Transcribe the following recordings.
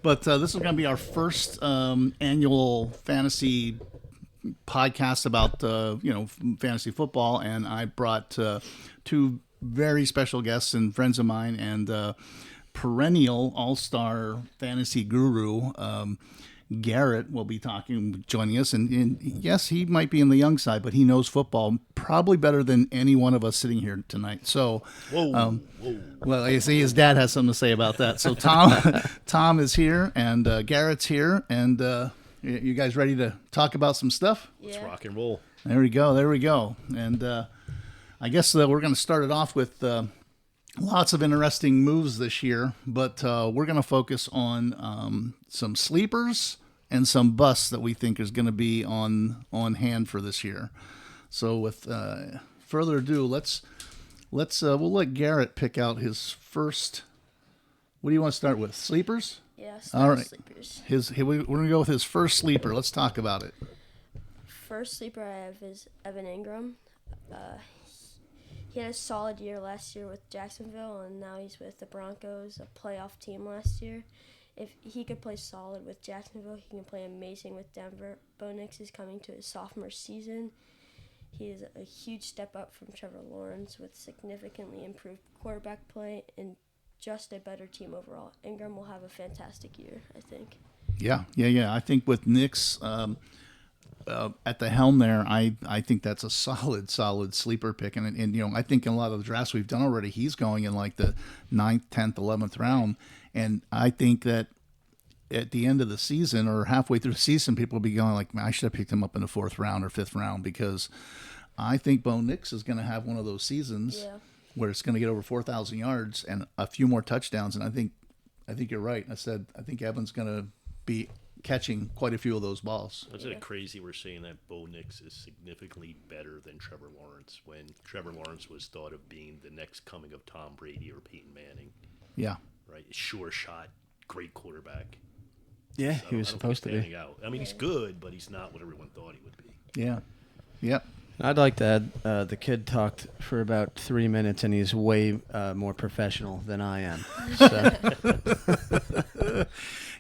But this is going to be our first annual fantasy podcast about fantasy football, and I brought two very special guests and friends of mine, and perennial all-star fantasy guru Garrett will be joining us, and yes, he might be in the young side, but he knows football probably better than any one of us sitting here tonight. So, whoa. Well, I see his dad has something to say about that. So Tom is here, and Garrett's here, and you guys ready to talk about some stuff? Yeah. Let's rock and roll. There we go. And I guess we're going to start it off with lots of interesting moves this year, but we're going to focus on some sleepers and some busts that we think is going to be on hand for this year. So with further ado, we'll let Garrett pick out his first. What do you want to start with? Sleepers? Yeah, all right. Sleepers. We're going to go with his first sleeper. Let's talk about it. First sleeper I have is Evan Ingram. He had a solid year last year with Jacksonville, and now he's with the Broncos, a playoff team last year. If he could play solid with Jacksonville, he can play amazing with Denver. Bo Nix is coming to his sophomore season. He is a huge step up from Trevor Lawrence with significantly improved quarterback play and just a better team overall. Ingram will have a fantastic year, I think. Yeah. I think with Nix at the helm there, I think that's a solid sleeper pick. And I think in a lot of the drafts we've done already, he's going in like the 9th, 10th, 11th round. And I think that at the end of the season or halfway through the season, people will be going like, man, I should have picked him up in the 4th round or 5th round, because I think Bo Nix is going to have one of those seasons where it's going to get over 4,000 yards and a few more touchdowns. And I think you're right. I think Evan's going to be catching quite a few of those balls. Isn't it crazy we're saying that Bo Nix is significantly better than Trevor Lawrence when Trevor Lawrence was thought of being the next coming of Tom Brady or Peyton Manning? Yeah. Right? Sure shot, great quarterback. Yeah, he was supposed to be. Out. I mean, he's good, but he's not what everyone thought he would be. Yeah. Yep. I'd like to add, the kid talked for about 3 minutes, and he's way more professional than I am. So.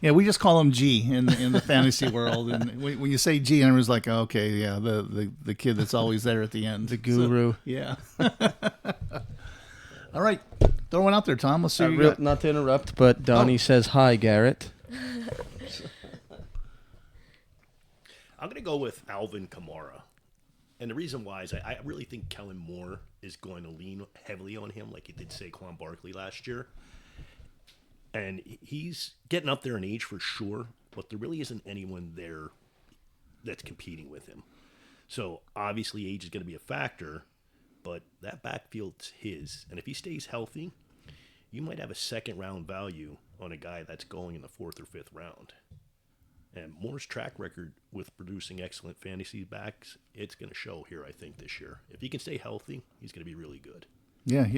Yeah, we just call him G in the fantasy world, and when you say G, everyone's like, oh, okay, yeah, the kid that's always there at the end, the guru. So, yeah. All right, throw one out there, Tom. Let's see. Not to interrupt, but Donnie says hi, Garrett. I'm going to go with Alvin Kamara. And the reason why is I really think Kellen Moore is going to lean heavily on him like he did Saquon Barkley last year. And he's getting up there in age for sure, but there really isn't anyone there that's competing with him. So obviously age is going to be a factor, but that backfield's his. And if he stays healthy, you might have a 2nd-round value on a guy that's going in the 4th or 5th round. And Moore's track record with producing excellent fantasy backs, it's going to show here, I think, this year. If he can stay healthy, he's going to be really good. Yeah,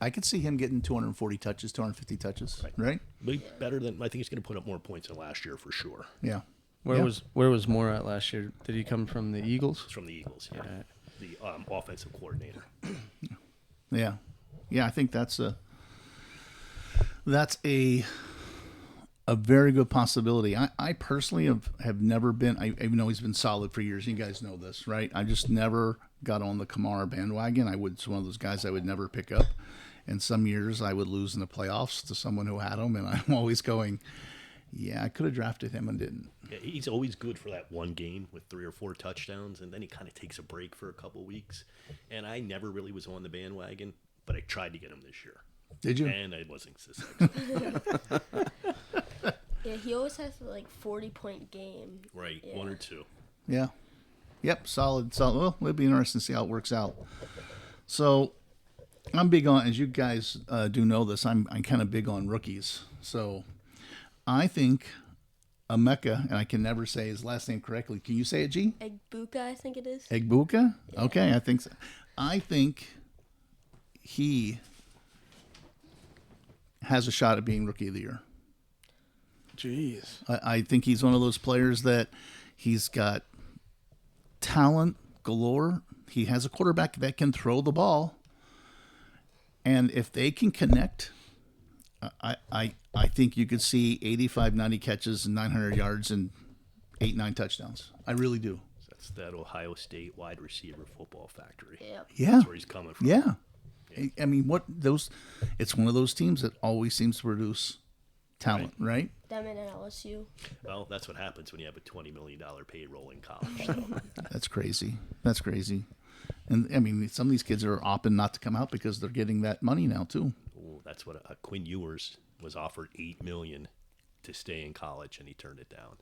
I could see him getting 240 touches, 250 touches, right? Better than, I think he's going to put up more points than last year for sure. Yeah. Where was Moore at last year? Did he come from the Eagles? It's from the Eagles, yeah. The offensive coordinator. Yeah. I think that's a very good possibility. I personally have never been, even though he's been solid for years, you guys know this, right? I just never got on the Kamara bandwagon. It's one of those guys I would never pick up. And some years I would lose in the playoffs to someone who had him, and I'm always going, yeah, I could have drafted him and didn't. Yeah, he's always good for that one game with 3 or 4 touchdowns, and then he kind of takes a break for a couple weeks. And I never really was on the bandwagon, but I tried to get him this year. Did you? And I wasn't successful. Yeah, he always has like 40-point game. Right, yeah. 1 or 2. Yeah. Yep, solid. Well, it'll be interesting to see how it works out. So I'm big on, as you guys do know this, I'm kind of big on rookies. So I think Emeka, and I can never say his last name correctly. Can you say it, G? Egbuka, I think it is. Egbuka? Yeah. Okay, I think so. I think he has a shot at being Rookie of the Year. Jeez. I think he's one of those players that he's got talent galore. He has a quarterback that can throw the ball. And if they can connect, I I think you could see 85, 90 catches and 900 yards and 8, 9 touchdowns. I really do. That's that Ohio State wide receiver football factory. Yep. Yeah. That's where he's coming from. Yeah. I mean, it's one of those teams that always seems to produce talent, right? Them and LSU. Well, that's what happens when you have a $20 million payroll in college. So. That's crazy. That's crazy. And I mean, some of these kids are opting not to come out because they're getting that money now too. Ooh, that's what Quinn Ewers was offered $8 million to stay in college, and he turned it down.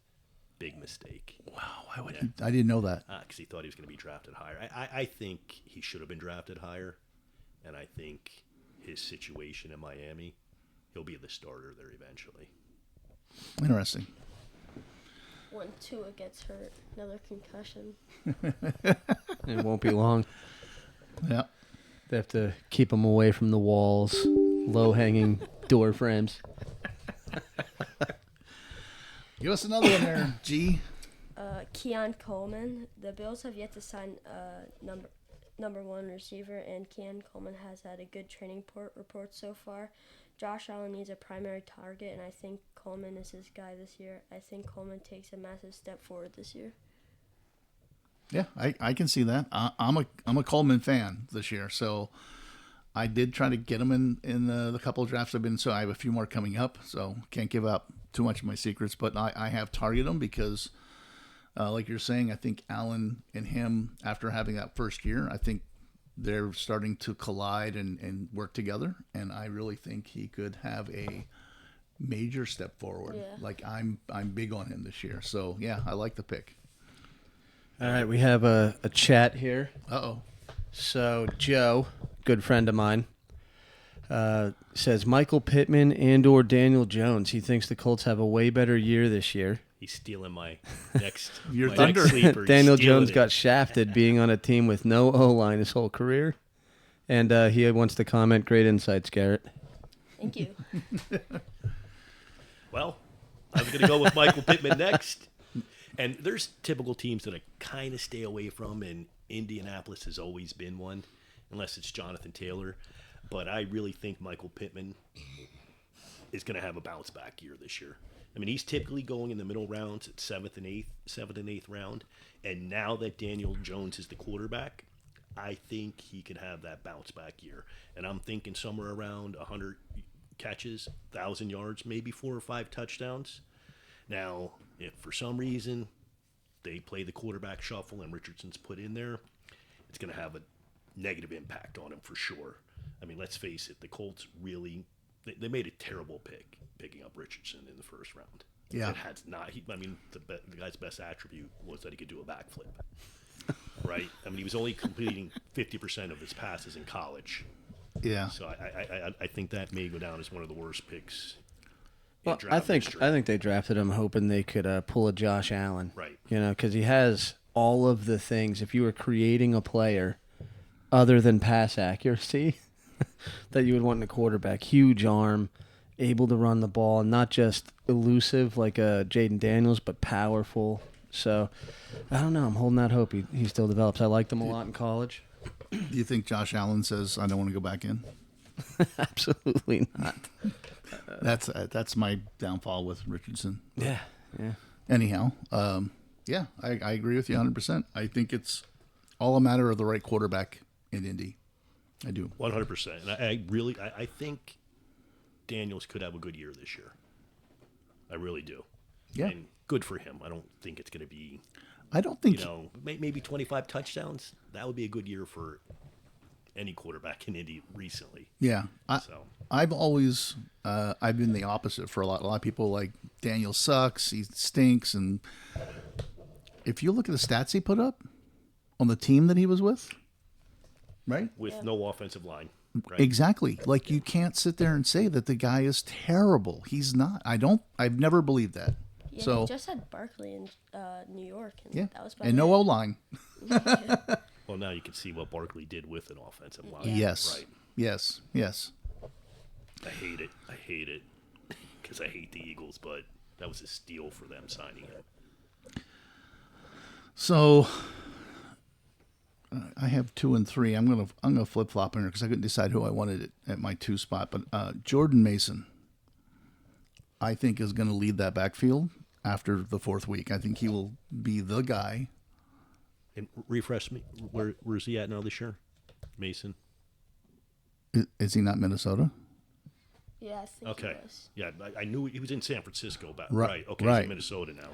Big mistake. Wow, why would he? I didn't know that. Because he thought he was going to be drafted higher. I think he should have been drafted higher, and I think his situation in Miami, he'll be the starter there eventually. Interesting. When Tua gets hurt, another concussion. It won't be long. Yeah. They have to keep him away from the walls, low-hanging door frames. Give us another one there, G. Keon Coleman. The Bills have yet to sign number one receiver, and Keon Coleman has had a good training report so far. Josh Allen needs a primary target, and I think Coleman is his guy this year. I think Coleman takes a massive step forward this year. Yeah, I can see that. I'm a Coleman fan this year, so I did try to get him in the couple of drafts I've been. So I have a few more coming up, so can't give up too much of my secrets. But I have targeted him because, like you're saying, I think Allen and him, after having that first year, I think they're starting to collide and work together. And I really think he could have a major step forward. Yeah. Like I'm big on him this year. So yeah, I like the pick. All right, we have a chat here. Uh-oh. So Joe, good friend of mine, says Michael Pittman and or Daniel Jones. He thinks the Colts have a way better year this year. He's stealing my next, Your my thunder. next sleeper. He's Daniel stealing Jones it. got shafted being on a team with no O-line his whole career. And he wants to comment, great insights, Garrett. Thank you. Well, I was going to go with Michael Pittman next. And there's typical teams that I kind of stay away from, and Indianapolis has always been one, unless it's Jonathan Taylor. But I really think Michael Pittman is going to have a bounce back year this year. I mean, he's typically going in the middle rounds at seventh and eighth round. And now that Daniel Jones is the quarterback, I think he could have that bounce back year. And I'm thinking somewhere around 100 catches, 1,000 yards, maybe 4 or 5 touchdowns. Now, if for some reason they play the quarterback shuffle and Richardson's put in there, it's going to have a negative impact on him for sure. I mean, let's face it, the Colts really they made a terrible pick picking up Richardson in the first round. Yeah. It had not. The guy's best attribute was that he could do a backflip. Right? I mean, he was only completing 50% of his passes in college. Yeah. So I think that may go down as one of the worst picks. Well, I think they drafted him hoping they could pull a Josh Allen. Right. You know, because he has all of the things. If you were creating a player other than pass accuracy that you would want in a quarterback, huge arm, able to run the ball, and not just elusive like Jaden Daniels, but powerful. So, I don't know. I'm holding out hope he still develops. I liked him a lot in college. Do you think Josh Allen says, I don't want to go back in? Absolutely not. That's my downfall with Richardson. Yeah. Anyhow, yeah, I agree with you 100%. I think it's all a matter of the right quarterback in Indy. I do. 100%. And I think Daniels could have a good year this year. I really do. Yeah. And good for him. I don't think it's going to be, I don't think maybe 25 touchdowns. That would be a good year for any quarterback in Indy recently. Yeah. So I've always I've been the opposite for a lot of people. Like Daniel sucks, he stinks, and if you look at the stats he put up on the team that he was with, right? with no offensive line. Right? Exactly. Like you can't sit there and say that the guy is terrible. He's not. I've never believed that. Yeah, So he just had Barkley in New York, and yeah, that was about and no it. O line. Well, now you can see what Barkley did with an offensive line. Yeah. Yes. Right. Yes. I hate it because I hate the Eagles, but that was a steal for them signing him. So I have 2 and 3. I'm gonna flip flop in here because I couldn't decide who I wanted at my 2 spot. But Jordan Mason, I think is going to lead that backfield after the fourth week. I think he will be the guy. And refresh me. Where's he at now this year? Mason. Is he not Minnesota? Yeah, I think Okay. he was. Yeah, I knew he was in San Francisco. But, Right, right. Okay, right. he's in Minnesota now.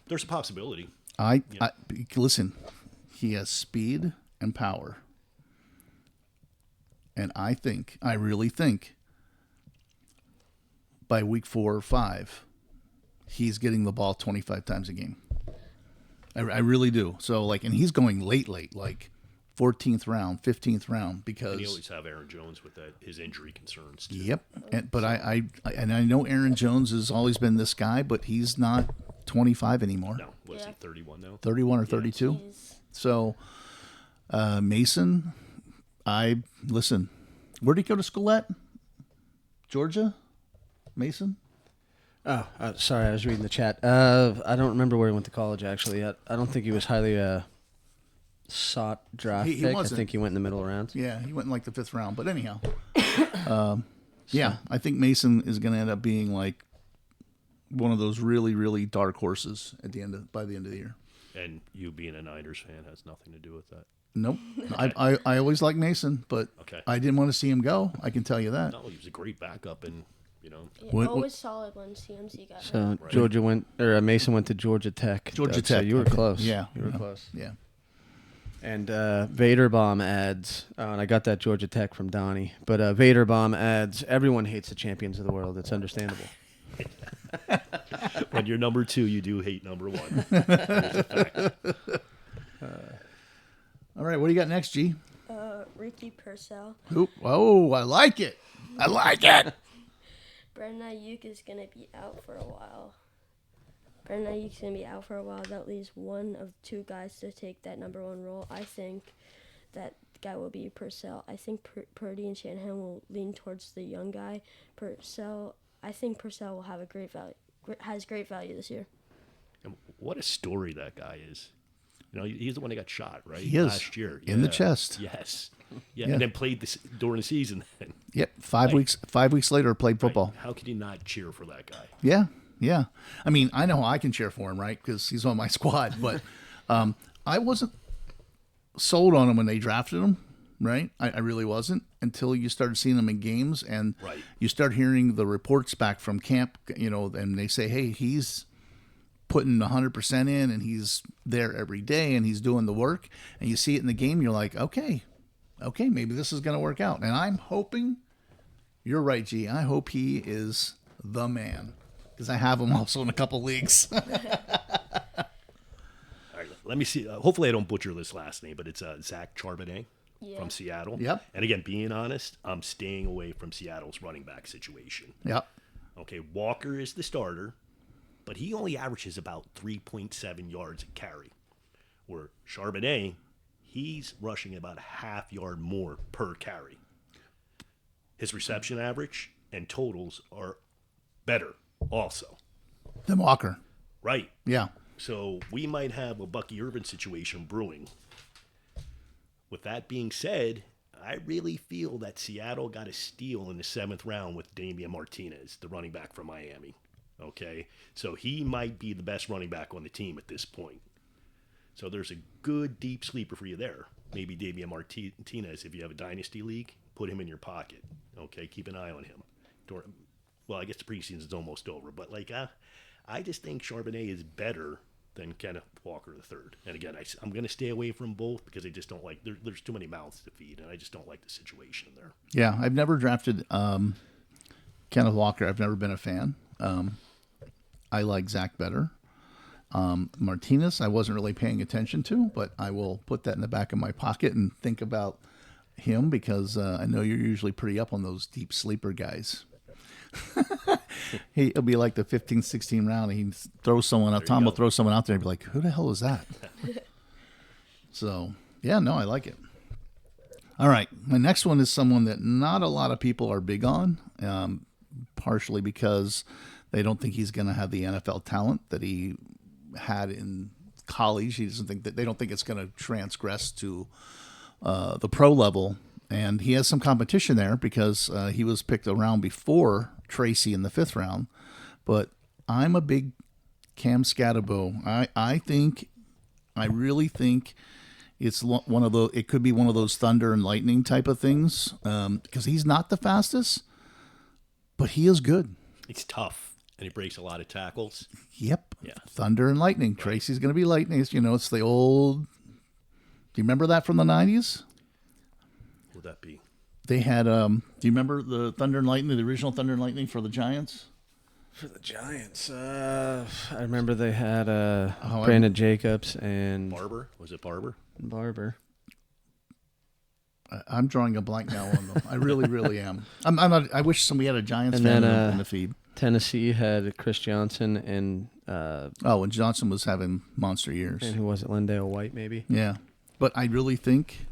There's a possibility. I listen. He has speed and power, and I really think, by week 4 or 5, he's getting the ball 25 times a game. I really do. So like, and he's going late, like 14th round, 15th round, because And you always have Aaron Jones with his injury concerns. Too. Yep. But I know Aaron Jones has always been this guy, but he's not 25 anymore. No, was he Yeah. 31 now? 31 or 32. He's So Mason, listen. Where did he go to school at? Georgia? Mason? Oh, sorry, I was reading the chat. I don't remember where he went to college, actually. I don't think he was highly sought draft He pick. I wasn't. think he went in the middle rounds. Yeah, he went in like the 5th round. But anyhow, yeah, I think Mason is going to end up being like one of those really, really dark horses by the end of the year. And you being a Niners fan has nothing to do with that. Nope. I always liked Mason, but Okay. I didn't want to see him go. I can tell you that. No, he was a great backup, and What- always solid when CMC got So hurt. Mason went to Georgia Tech. Georgia Doug, so Tech, you were okay. close. Yeah, you were yeah. close. Yeah. And Vaderbaum adds, and I got that Georgia Tech from Donnie, but Vaderbaum adds, everyone hates the champions of the world. It's understandable. when you're number 2, you do hate number 1. All right, what do you got next, G? Ricky Purcell. Oh, I like it. I like it. Brandon Ayuk is going to be out for a while. Brandon Ayuk's going to be out for a while. That leaves one of 2 guys to take that number 1 role. I think that guy will be Purcell. I think Purdy and Shanahan will lean towards the young guy. I think Purcell will have has great value this year. And what a story that guy is. He's the one that got shot, right? He is. Last year. In the Yeah. chest. Yes. Yeah, Yeah. and then played during the season. Yep. 5 weeks. 5 weeks later, played football. How could you not cheer for that guy? Yeah. Yeah. I mean, I know I can cheer for him, right? Because he's on my squad. But I wasn't sold on him when they drafted him, right? I really wasn't until you started seeing him in games, and Right. you start hearing the reports back from camp. And they say, hey, he's putting 100% in, and he's there every day, and he's doing the work. And you see it in the game, you're like, okay, maybe this is going to work out. And I'm hoping, you're right, G. I hope he is the man, because I have him also in a couple leagues. All right, let me see. Hopefully, I don't butcher this last name, but it's Zach Charbonnet from Seattle. Yep. And again, being honest, I'm staying away from Seattle's running back situation. Yep. Okay, Walker is the starter, but he only averages about 3.7 yards a carry. Where Charbonnet, he's rushing about a half yard more per carry. His reception average and totals are better also. Then Walker. Right. Yeah. So we might have a Bucky Irvin situation brewing. With that being said, I really feel that Seattle got a steal in the 7th round with Damian Martinez, the running back from Miami. Okay? So he might be the best running back on the team at this point. So there's a good deep sleeper for you there. Maybe Damian Martinez, if you have a dynasty league, put him in your pocket. Okay? Keep an eye on him. Well, I guess the preseason is almost over, but I just think Charbonnet is better than Kenneth Walker III. And again, I'm going to stay away from both because I just don't like. There's too many mouths to feed, and I just don't like the situation there. Yeah. I've never drafted Kenneth Walker. I've never been a fan. I like Zach better. Martinez, I wasn't really paying attention to, but I will put that in the back of my pocket and think about him because I know you're usually pretty up on those deep sleeper guys. He'll be like the 15th, 16th round. And he throws someone out. Tom will throw someone out there and be like, who the hell is that? So, yeah, no, I like it. All right. My next one is someone that not a lot of people are big on, partially because they don't think he's going to have the NFL talent that he had in college. They don't think it's going to transgress to the pro level. And he has some competition there because he was picked around before Tracy in the 5th round. but I'm a big Cam Scatterbo. I really think it's one of the. It could be one of those thunder and lightning type of things because he's not the fastest, but he is good. He's tough, and he breaks a lot of tackles. Yep. Yeah. Thunder and lightning. Tracy's going to be lightning. It's the old. Do you remember that from the 90s? What would that be? They had. Do you remember the Thunder and Lightning, the original Thunder and Lightning for the Giants? For the Giants, I remember they had Oh, Brandon Jacobs and Barber? Was it Barber? Barber. I'm drawing a blank now on them. I really, really am. I'm not. I wish somebody had a Giants And fan then, in the feed. Tennessee had Chris Johnson and And Johnson was having monster years. who was it? Lindale White, maybe. Yeah, but I really think.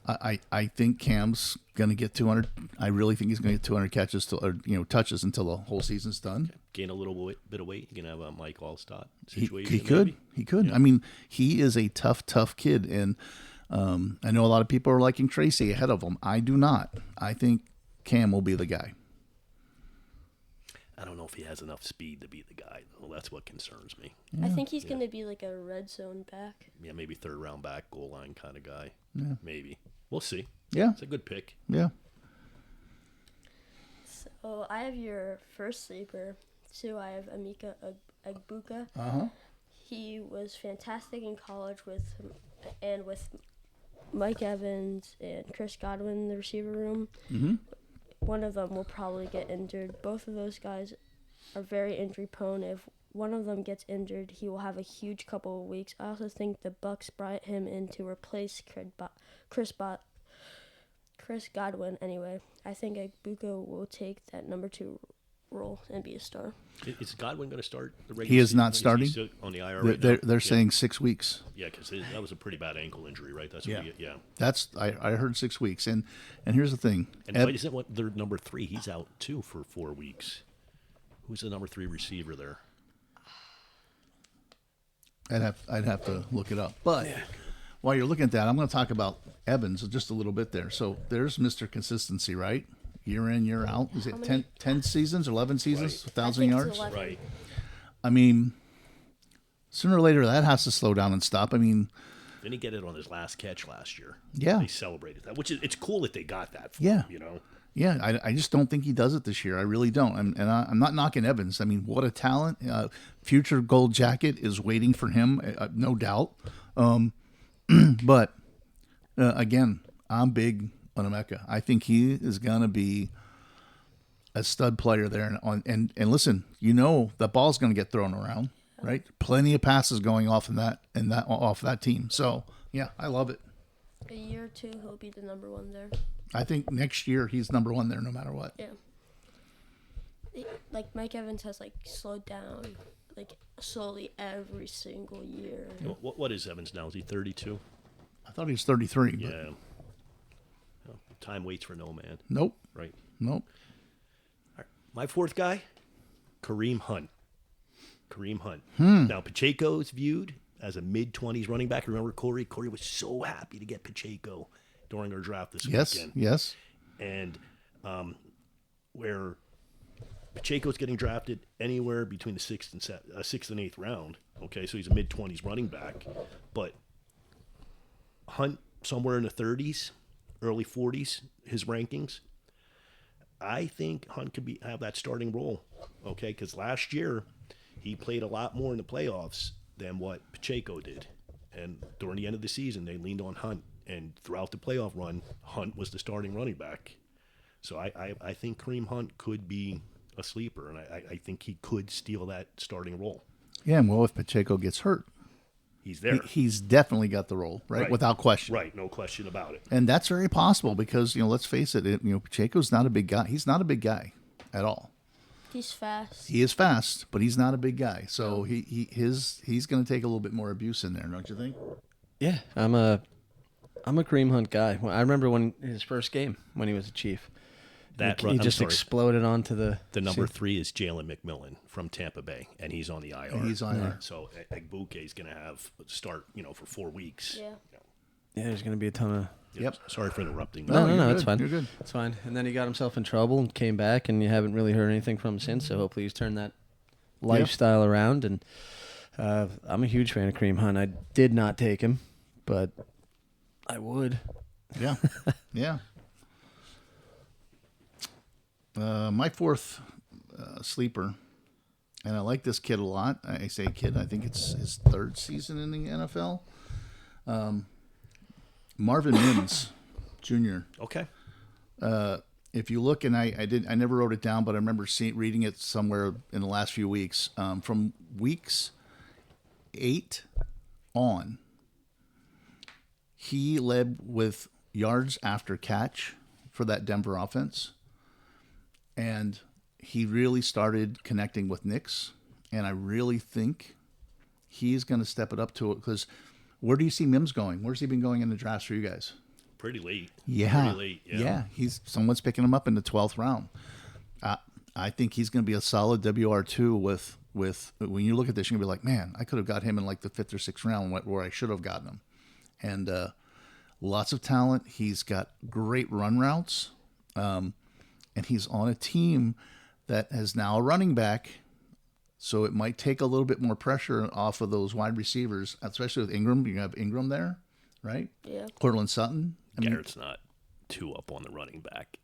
I think Cam's going to get 200. I really think he's going to get 200 catches touches until the whole season's done. Gain a little bit of weight. You can have a Mike Allstott He situation. could. maybe. He could. Yeah. I mean, he is a tough kid, and I know a lot of people are liking Tracy ahead of him. I do not. I think Cam will be the guy. I don't know if he has enough speed to be the guy, though. That's what concerns me. I think he's going to be like a red zone back. Yeah, maybe third round back, goal line kind of guy. Yeah. Maybe. We'll see. Yeah, It's a good pick. yeah. So I have your first sleeper. Two, I have Emeka Egbuka. Uh-huh. He was fantastic in college with Mike Evans and Chris Godwin in the receiver room. Mm-hmm. One of them will probably get injured. Both of those guys are very injury prone. If one of them gets injured, he will have a huge couple of weeks. I also think the Bucks brought him in to replace Chris Godwin. Anyway, I think Egbuka will take that number 2 role and be a star. Is Godwin going to start the regular He is season? not starting. He's still on the IR They're, right now? they're Yeah. saying 6 weeks. Yeah, because that was a pretty bad ankle injury, right? That's Yeah. what yeah. That's I heard 6 weeks, and here's the thing. And wait, isn't what their number 3? He's out too for 4 weeks. Who's the number 3 receiver there? I'd have to look it up. But while you're looking at that, I'm going to talk about Evans just a little bit there. So there's Mr. Consistency, right? Year in, year out. Is it 10 seasons, 11 seasons, 1,000 yards? Right. I mean, sooner or later that has to slow down and stop. I mean, Didn't he get it on his last catch last year? Yeah. They celebrated that, which is it's cool that they got that. For Yeah. him, you know. yeah, I just don't think he does it this year. I really don't. I'm not knocking Evans. I mean, what a talent. Future gold jacket is waiting for him, no doubt. But again, I'm big on Emeka. I think he is going to be a stud player there. And listen, the ball's going to get thrown around, right? Plenty of passes going off off that team. So yeah, I love it. A year or two, he'll be the number 1 there. I think next year he's number 1 there, no matter what. Yeah. Like Mike Evans has slowed down slowly every single year. What is Evans now? Is he 32? I thought he was 33. But Yeah. Well, time waits for no man, Nope. right? Nope. All right. My 4th guy, Kareem Hunt. Now, Pacheco's viewed as a mid-20s running back. Remember Corey? Corey was so happy to get Pacheco during our draft this Yes. weekend. Yes. And where Pacheco's getting drafted anywhere between the 6th and 8th round. Okay, so he's a mid-20s running back. But Hunt somewhere in the 30s, early 40s, his rankings. I think Hunt could have that starting role, okay? Because last year he played a lot more in the playoffs than what Pacheco did. And during the end of the season, they leaned on Hunt. And throughout the playoff run, Hunt was the starting running back. So I think Kareem Hunt could be a sleeper, and I think he could steal that starting role. Yeah, and well, if Pacheco gets hurt, He's there. he's definitely got the role, right? Without question. Right, no question about it. And that's very possible because, let's face it, Pacheco's not a big guy. He's not a big guy at all. He's fast. He is fast, but he's not a big guy. So he's going to take a little bit more abuse in there, don't you think? Yeah, I'm a Kareem Hunt guy. I remember when his first game when he was a Chief. He just exploded onto the number 3 is Jalen McMillan from Tampa Bay, and he's on the IR. And he's on there. So Egbuka is going to start, for 4 weeks. Yeah. Yeah, there's going to be a ton of. Yep. Sorry for interrupting. No, you're it's good. fine. You're good. It's fine. And then he got himself in trouble and came back, and you haven't really heard anything from him since. So hopefully he's turned that lifestyle around. And I'm a huge fan of Kareem Hunt. I did not take him, but I would. Yeah. Yeah. My fourth sleeper, and I like this kid a lot. I say kid, I think it's his third season in the NFL. Marvin Mims Jr. Okay. If you look, and I never wrote it down, but I remember reading it somewhere in the last few weeks. From weeks 8 on, he led with yards after catch for that Denver offense. And he really started connecting with Nix. And I really think he's going to step it up to it. Because where do you see Mims going? Where's he been going in the drafts for you guys? Pretty late. Yeah. Pretty late. Yeah. Someone's picking him up in the 12th round. I think he's going to be a solid WR2 with when you look at this, you're going to be like, man, I could have got him in like the 5th or 6th round where I should have gotten him. And lots of talent. He's got great run routes. And he's on a team that has now a running back. So it might take a little bit more pressure off of those wide receivers, especially with Ingram. You have Ingram there, right? Yeah. Cortland Sutton. Garrett's not too up on the running back.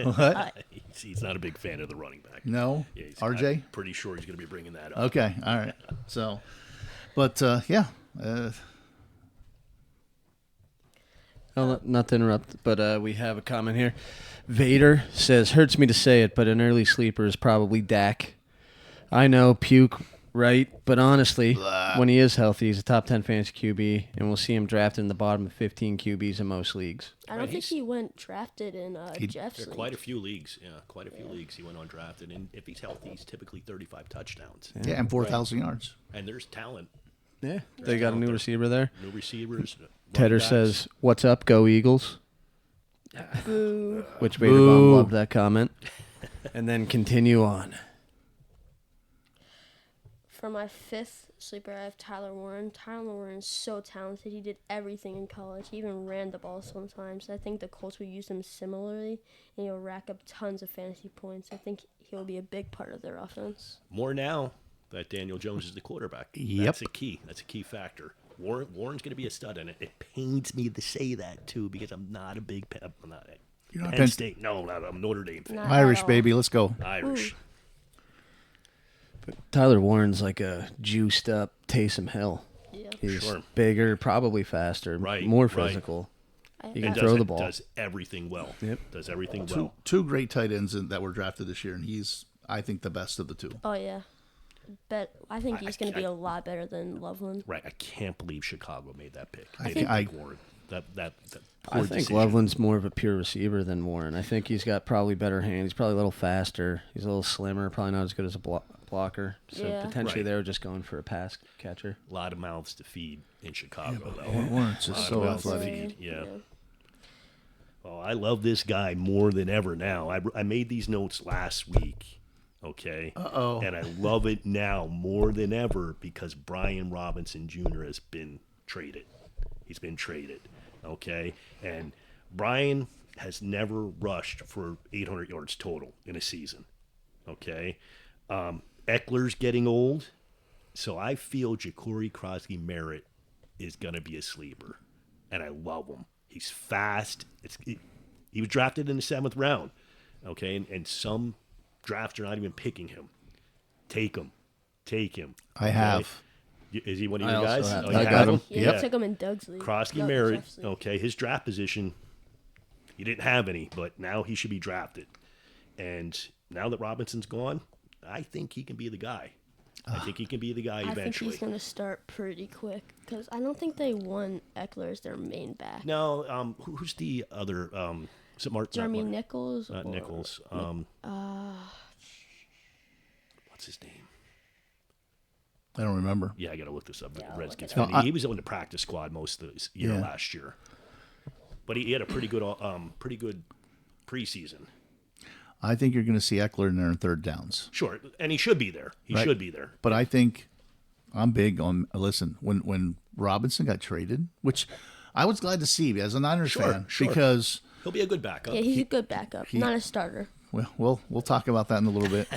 What? He's not a big fan of the running back. No? Yeah, RJ? I'm pretty sure he's going to be bringing that up. Okay, all right. So, but yeah. Not to interrupt, but we have a comment here. Vader says, hurts me to say it, but an early sleeper is probably Dak. I know, puke, right? But honestly, when he is healthy, he's a top 10 fantasy QB, and we'll see him drafted in the bottom of 15 QBs in most leagues. I don't think he went drafted in Jeff's There are league. quite a few leagues. Yeah, quite a few leagues he went undrafted. And if he's healthy, he's typically 35 touchdowns. Yeah, and 4,000 yards. And there's talent. Yeah, they got a new receiver there. New receivers. Tedder running backs. says, what's up, go Eagles? Boo. Which Vader Bomb loved that comment. And then continue on. For my fifth sleeper, I have Tyler Warren. Tyler Warren is so talented. He did everything in college. He even ran the ball sometimes. I think the Colts will use him similarly, and he'll rack up tons of fantasy points. I think he'll be a big part of their offense. More now that Daniel Jones is the quarterback. Yep. That's a key. That's a key factor. Warren's going to be a stud, and it pains me to say that, too, because I'm not a big I'm not a You're not Penn Penn State. No, I'm Notre Dame fan. Not Irish, at all. baby. Let's go. Irish. Tyler Warren's like a juiced up Taysom Hill. Yeah. He's Sure. bigger, probably faster, Right, more right. physical. He I- can throw the ball. Does everything well. Yep. Does everything Two, well. two great tight ends that were drafted this year, and he's, I think, the best of the two. Oh, yeah. I think he's going to be I- a lot better than Loveland. Right. I can't believe Chicago made that pick. I They think- didn't pick Warren. That I poor think decision. Loveland's more of a pure receiver than Warren. I think he's got probably better hands. He's probably a little faster. He's a little slimmer. Probably not as good as a blocker. So Yeah. potentially Right. they were just going for a pass catcher. A lot of mouths to feed in Chicago, though. Warren's just so Lot of mouths to athletic. feed, yeah. Well, I love this guy more than ever now. I made these notes last week, okay? Uh-oh. And I love it now more than ever because Brian Robinson Jr. has been traded. He's been traded, okay? And Brian has never rushed for 800 yards total in a season, okay? Eckler's getting old, so I feel Ja'Cory Crosby Merritt is going to be a sleeper, and I love him. He's fast. He was drafted in the 7th round, okay? And some drafts are not even picking him. Take him. I okay? have. Is he one of I you also guys? have- you I have got him. Yeah, Yep. I took him in Doug's league. Crosby No, Merritt, Jeff's league. okay, his draft position, he didn't have any, but now he should be drafted. And now that Robinson's gone, I think he can be the guy. I think he can be the guy I think eventually. he's going to start pretty quick because I don't think they want Eckler as their main back. No, who's the other? Is it Jeremy Nichols? Not or- Nichols. What's his name? I don't remember. Yeah, I got to look this up. Yeah, I'll Redskins look it fan. up. He was on the practice squad most of the year Yeah. last year, but he had a pretty good preseason. I think you're going to see Eckler in there in third downs. Sure, and he should be there. He Right. should be there. But I think I'm big on, listen, when Robinson got traded, which I was glad to see as a Niners Sure, fan sure. because He'll be a good backup. Yeah, he's a good backup, not a starter. we'll talk about that in a little bit.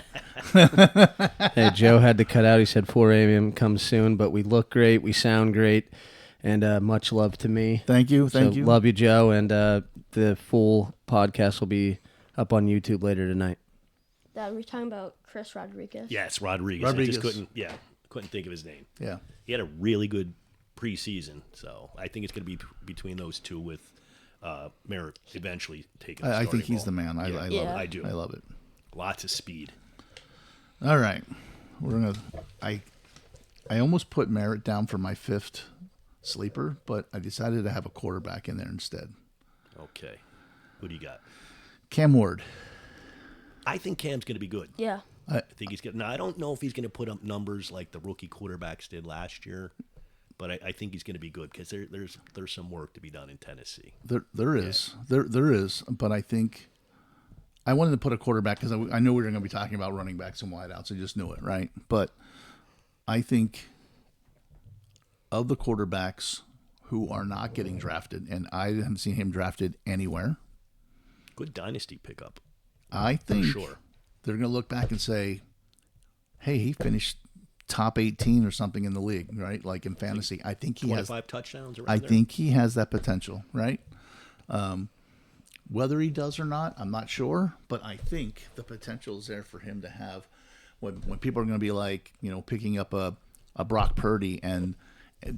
Hey, Joe had to cut out. He said 4 a.m. comes soon, but we look great. We sound great. And much love to me. Thank you. So You. love you, Joe. And the full podcast will be up on YouTube later tonight. That we're talking about Chris Rodriguez. Yes, Rodriguez. Rodriguez. I just couldn't think of his name. Yeah. He had a really good preseason, so I think it's going to be between those two with Merritt eventually taking the I think starting he's the role. man. I Yeah, love Yeah. it. I do. I love it. Lots of speed. All right. We're gonna I almost put Merritt down for my 5th sleeper, but I decided to have a quarterback in there instead. Okay. Who do you got? Cam Ward. I think Cam's going to be good. Yeah. I think he's going to. Now, I don't know if he's going to put up numbers like the rookie quarterbacks did last year, but I think he's going to be good because there's some work to be done in Tennessee. There is. There is, but I think I wanted to put a quarterback because I knew we were going to be talking about running backs and wideouts. I just knew it, right? But I think of the quarterbacks who are not getting drafted, and I haven't seen him drafted anywhere, Good dynasty pickup. I think sure. they're going to look back and say, hey, he finished top 18 or something in the league, right? Like in fantasy. I think he has 25 touchdowns around I there. think he has that potential, right? Whether he does or not, I'm not sure, but I think the potential is there for him to have when people are going to be like, picking up a Brock Purdy and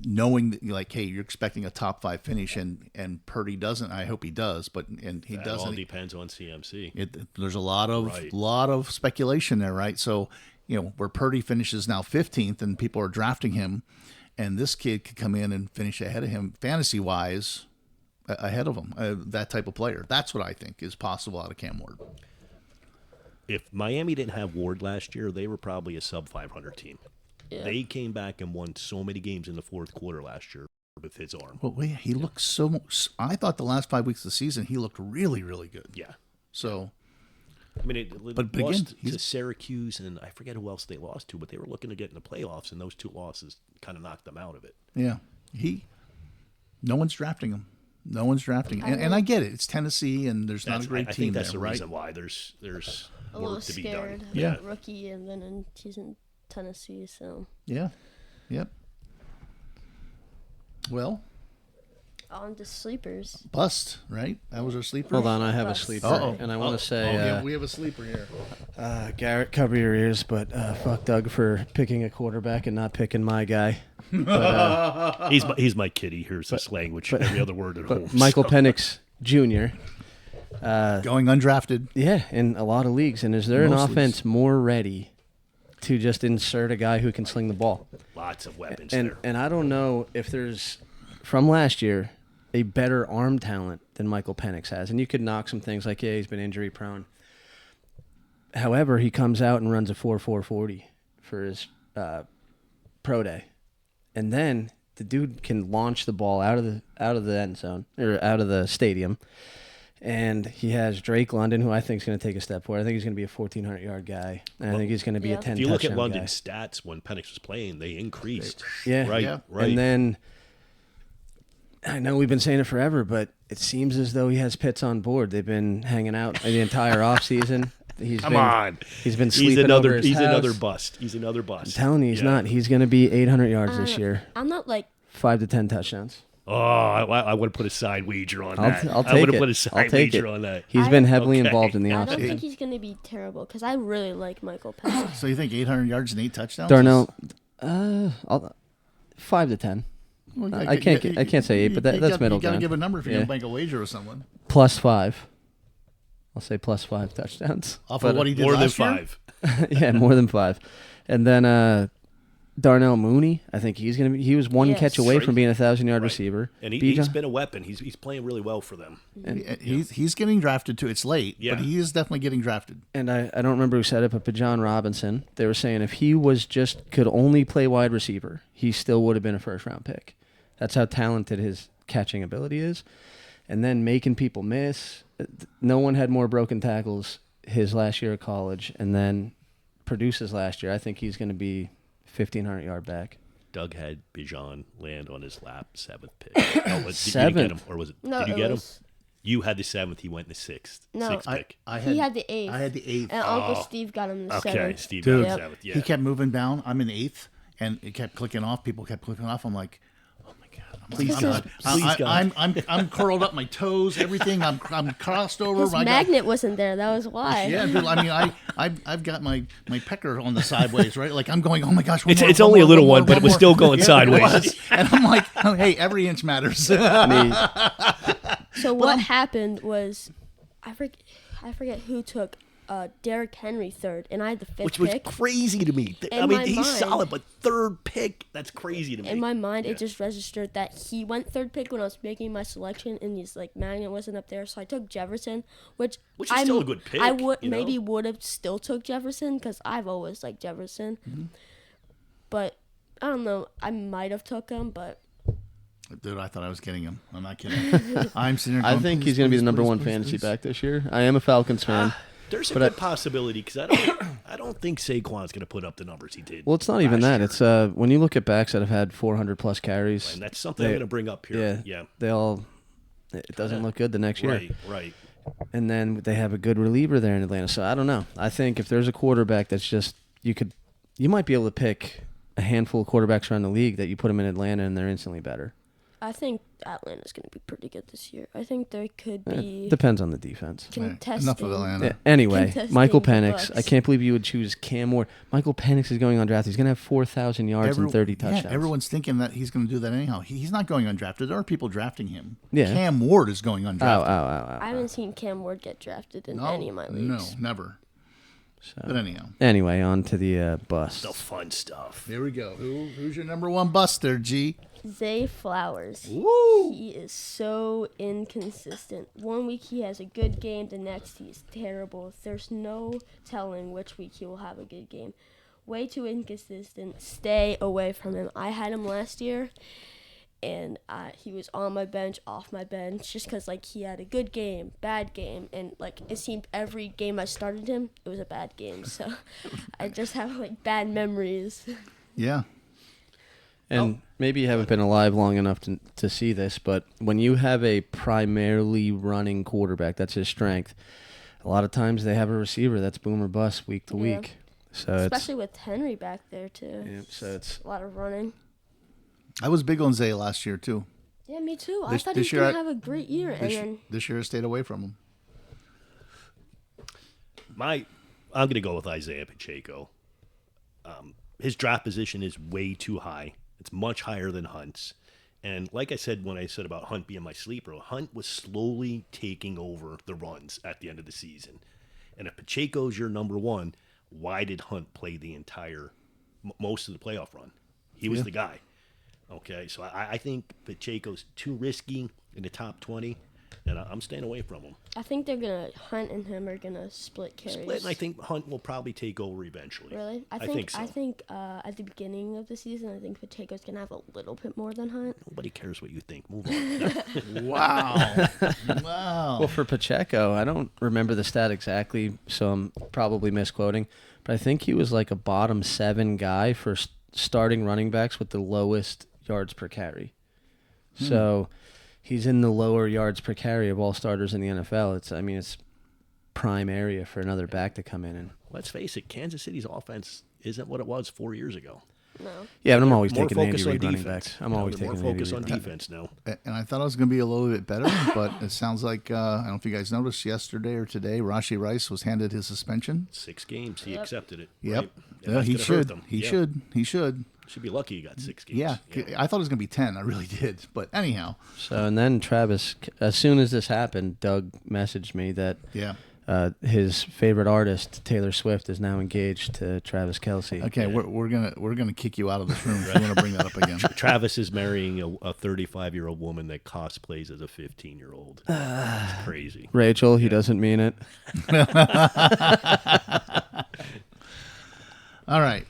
knowing that, like, hey, you're expecting a top 5 finish and Purdy doesn't. I hope he does, but he That doesn't. all depends on CMC. There's a lot of Right. speculation there, right? So, where Purdy finishes now 15th and people are drafting him, and this kid could come in and finish ahead of him fantasy wise, ahead of him. That type of player. That's what I think is possible out of Cam Ward. If Miami didn't have Ward last year, they were probably a sub 500 team. Yeah. They came back and won so many games in the fourth quarter last year with his arm. Well, he looked so. I thought the last 5 weeks of the season he looked really, really good. Yeah. So I mean, it But again, lost to he's- Syracuse, and I forget who else they lost to, but they were looking to get in the playoffs, and those 2 losses kind of knocked them out of it. yeah, no one's drafting him. No one's drafting, and I get it. It's Tennessee, and there's not a great I team think that's there, the right? reason why there's A little work to be scared. done. Yeah. Rookie, and then he's in Tennessee, so. Yeah, yep. Well, On to sleepers. bust, right? That was our sleeper. Hold on, I have a Bust. sleeper. Uh-oh. And I want to say, we have a sleeper here. Garrett, cover your ears, but fuck Doug for picking a quarterback and not picking my guy. He's my kid. He hears this language every other word at home. But Michael so. Penix Jr., Going undrafted. yeah, in a lot of leagues. And is there an Most offense more ready to just insert a guy who can sling the ball? Lots of weapons And there. and I don't know if there's, from last year, a better arm talent than Michael Penix has. And you could knock some things like, yeah, he's been injury prone. However, he comes out and runs a 4.40 for his pro day. And then the dude can launch the ball out of the end zone or out of the stadium. And he has Drake London, who I think is going to take a step forward. I think he's going to be a 1,400-yard guy. And I think he's going to be a Yeah. 10 If you look at touchdown London's guy. stats when Penix was playing, they increased. Yeah. Right, Yeah. right. And then I know we've been saying it forever, but it seems as though he has Pitts on board. They've been hanging out the entire offseason. Come on. He's been sleeping He's over his he's house. another bust. He's another bust. I'm telling you, he's Yeah. not. He's going to be 800 yards this year, I'm not like 5 to 10 touchdowns. Oh, I would have put a side wager on I'll that. I'll I would take have put a it. side I'll take wager it. on that. He's I- been heavily Okay. involved in the I don't offseason. think he's going to be terrible because I really like Michael Penix. So you think 800 yards and 8 touchdowns? Darnell, 5 to 10. Well, I can't say 8, but that's middle You got to ground. give a number if you're Yeah. going to make a wager with someone. Plus 5. I'll say plus 5 touchdowns. Off But, of what he did More than last year? 5. yeah, more than 5. And then Darnell Mooney, I think he was one Yes. catch away Right. from being a 1,000-yard Right. receiver. And Bijan- he's been a weapon. He's playing really well for them. He's getting drafted too. It's late, Yeah. but he is definitely getting drafted. And I don't remember who said it, but John Robinson, they were saying if he could only play wide receiver, he still would have been a first-round pick. That's how talented his catching ability is. And then making people miss. No one had more broken tackles his last year of college, and then produces last year. I think he's going to be 1,500-yard back. Doug had Bijan land on his lap, 7th pick. Oh, did you get Seventh? him, or was it? No, did you it get was- him? You had the 7th. He went in the 6th. No. 6th pick. He had the 8th. I had the 8th. And Uncle Steve got him the Okay, 7th. Steve Dude. got the Yep. 7th. Yeah. He kept moving down. I'm in 8th, and it kept clicking off. People kept clicking off. I'm like, oh my god! Please God. Please God. I'm curled up, my toes, everything. I'm crossed over. His I got- magnet wasn't there. That was why. Yeah, dude. I mean, I've got my pecker on the sideways, right? Like I'm going. Oh my gosh! one It's- more, it's one only more, a little one one, but it was more. still going Yeah, sideways. it was. And I'm like, oh, hey, every inch matters. Me, So what happened was, I forget who took Derrick Henry 3rd, and I had the 5th Which was pick. crazy to me. I In mean, my he's mind- solid, but 3rd pick, that's crazy to me. In my mind, Yeah. it just registered that he went 3rd pick when I was making my selection, and his magnet wasn't up there. So I took Jefferson, which Which is still a good pick, I would you know? maybe would have still took Jefferson because I've always liked Jefferson, Mm-hmm. but I don't know. I might have took him, but Dude, I thought I was getting him. I'm not kidding. I'm sitting there I going, think please, he's going to be please, the number please, one please, fantasy please. back this year. I am a Falcons fan. There's a But good possibility because I don't think Saquon's going to put up the numbers he did. Well, it's not even last that. year. It's when you look at backs that have had 400 plus carries. And that's something I'm they- going to bring up here. Yeah, they all. It doesn't look good the next year. Right. And then they have a good reliever there in Atlanta. So I don't know. I think if there's a quarterback that's just you might be able to pick a handful of quarterbacks around the league that you put them in Atlanta and they're instantly better. I think Atlanta's going to be pretty good this year. I think they could be Depends on the defense. contesting. Enough of Atlanta. Yeah, anyway, Contesting Michael the Penix. Bucks. I can't believe you would choose Cam Ward. Michael Penix is going undrafted. He's going to have 4,000 yards and 30 touchdowns. Yeah, everyone's thinking that he's going to do that anyhow. He's not going undrafted. There are people drafting him. Yeah. Cam Ward is going Ow, undrafted. ow, ow, I ow. haven't seen Cam Ward get drafted in No, any of my leagues. no, never. But anyhow, Anyway, on to the bust. The fun stuff. here we go. Who's your number one buster, G? Zay Flowers. Woo! He is so inconsistent. One week he has a good game, the next he's terrible. There's no telling which week he will have a good game. Way too inconsistent. Stay away from him. I had him last year, and he was on my bench, off my bench, just because he had a good game, bad game, and it seemed every game I started him, it was a bad game. So I just have bad memories. Yeah. And maybe you haven't been alive long enough to see this, but when you have a primarily running quarterback, that's his strength. A lot of times they have a receiver that's boom or bust week to Yeah. week. So Especially with Henry back there too. it's A lot of running. I was big on Zay last year, too. Yeah, me too. I This- thought he this was going year to have a great year. And then This year I stayed away from him. I'm going to go with Isaiah Pacheco. His draft position is way too high. It's much higher than Hunt's. And like I said when I said about Hunt being my sleeper, Hunt was slowly taking over the runs at the end of the season. And if Pacheco's your number one, why did Hunt play the entire most of the playoff run? He was the guy. Okay, so I think Pacheco's too risky in the top 20, and I'm staying away from him. I think they're going to, Hunt and him are going to split carries. Split, and I think Hunt will probably take over eventually. Really? I think so. I think at the beginning of the season, I think Pacheco's going to have a little bit more than Hunt. Nobody cares what you think. Move on. Wow. Wow. well for Pacheco. I don't remember the stat exactly, so I'm probably misquoting. But I think he was like a bottom 7 guy for starting running backs with the lowest yards per carry. So he's in the lower yards per carry of all starters in the NFL. It's prime area for another back to come in and. Let's face it, Kansas City's offense isn't what it was 4 years ago. No. Yeah, but I'm always More taking Andy focus on Reid running defense. backs. I'm always They're taking more Andy focus Reid on running defense now. And I thought it was going to be a little bit better, but it sounds like, I don't know if you guys noticed yesterday or today, Rashi Rice was handed his suspension. 6 games, he Yep. accepted it. Yep. Right? And Yeah, that's he gonna hurt should. them. He Yeah. should. He should. Should be lucky he got 6 games. Yeah. I thought it was going to be 10. I really did. But anyhow. So, and then Travis, as soon as this happened, Doug messaged me that Yeah. his favorite artist, Taylor Swift, is now engaged to Travis Kelce. Okay, we're gonna kick you out of this room if you want to bring that up again. Travis is marrying a 35-year-old woman that cosplays as a 15-year-old. It's crazy. Rachel, he doesn't mean it. All right,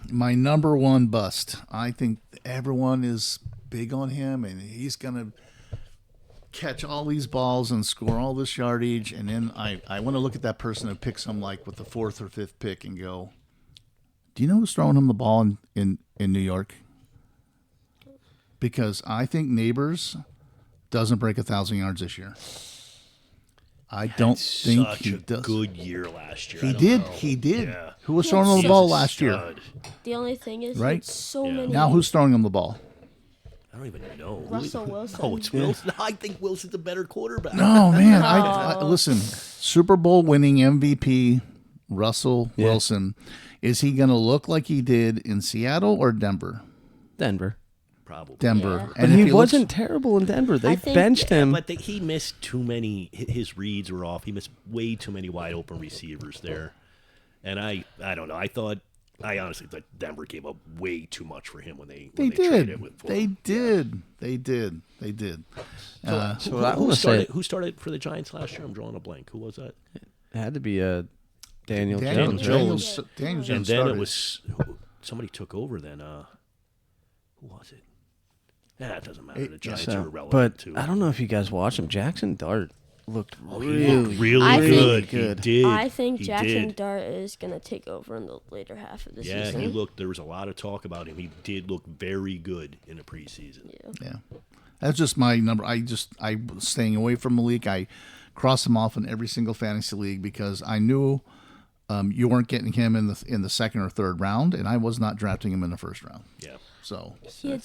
my number one bust. I think everyone is big on him, and he's gonna catch all these balls and score all this yardage. And then I want to look at that person who picks him with the 4th or 5th pick and go, do you know who's throwing him the ball in New York? because I think Neighbors doesn't break 1,000 yards this year. I don't think Such he a does. good year last year. He I don't did. know. He did. Yeah. Who was He throwing had him the such ball He's a last year? stud. The only thing is, Right? right? So Yeah. many. Now who's throwing him the ball? I don't even know. Russell Wilson. Oh, it's Wilson. I think Wilson's a better quarterback. No, man. I listen. Super Bowl winning MVP Russell Wilson. Is he going to look like he did in Seattle or Denver? Denver. Probably. Denver. Yeah. And But if he looks- wasn't terrible in Denver. They think- benched him. But he missed too many. His reads were off. He missed way too many wide open receivers there. And I don't know. I honestly thought Denver gave up way too much for him when they traded did. with. They did. They did. They did. So what I want to say, Who started for the Giants last year? I'm drawing a blank. Who was that? it had to be Daniel Daniel Jones. Jones. Daniel Jones And then started. it was somebody took over. Then who was it? Nah, it doesn't matter. The Giants are irrelevant But too. I don't know if you guys watched him. Jackson Dart looked He really, looked really I think- good. good. He did. I think He Jackson did. Dart is gonna take over in the later half of the Yeah, season. he looked. There was a lot of talk about him. He did look very good in the preseason. Yeah. Yeah, that's just my number. I was staying away from Malik. I crossed him off in every single fantasy league because I knew you weren't getting him in the second or third round, and I was not drafting him in the first round. Yeah. So He had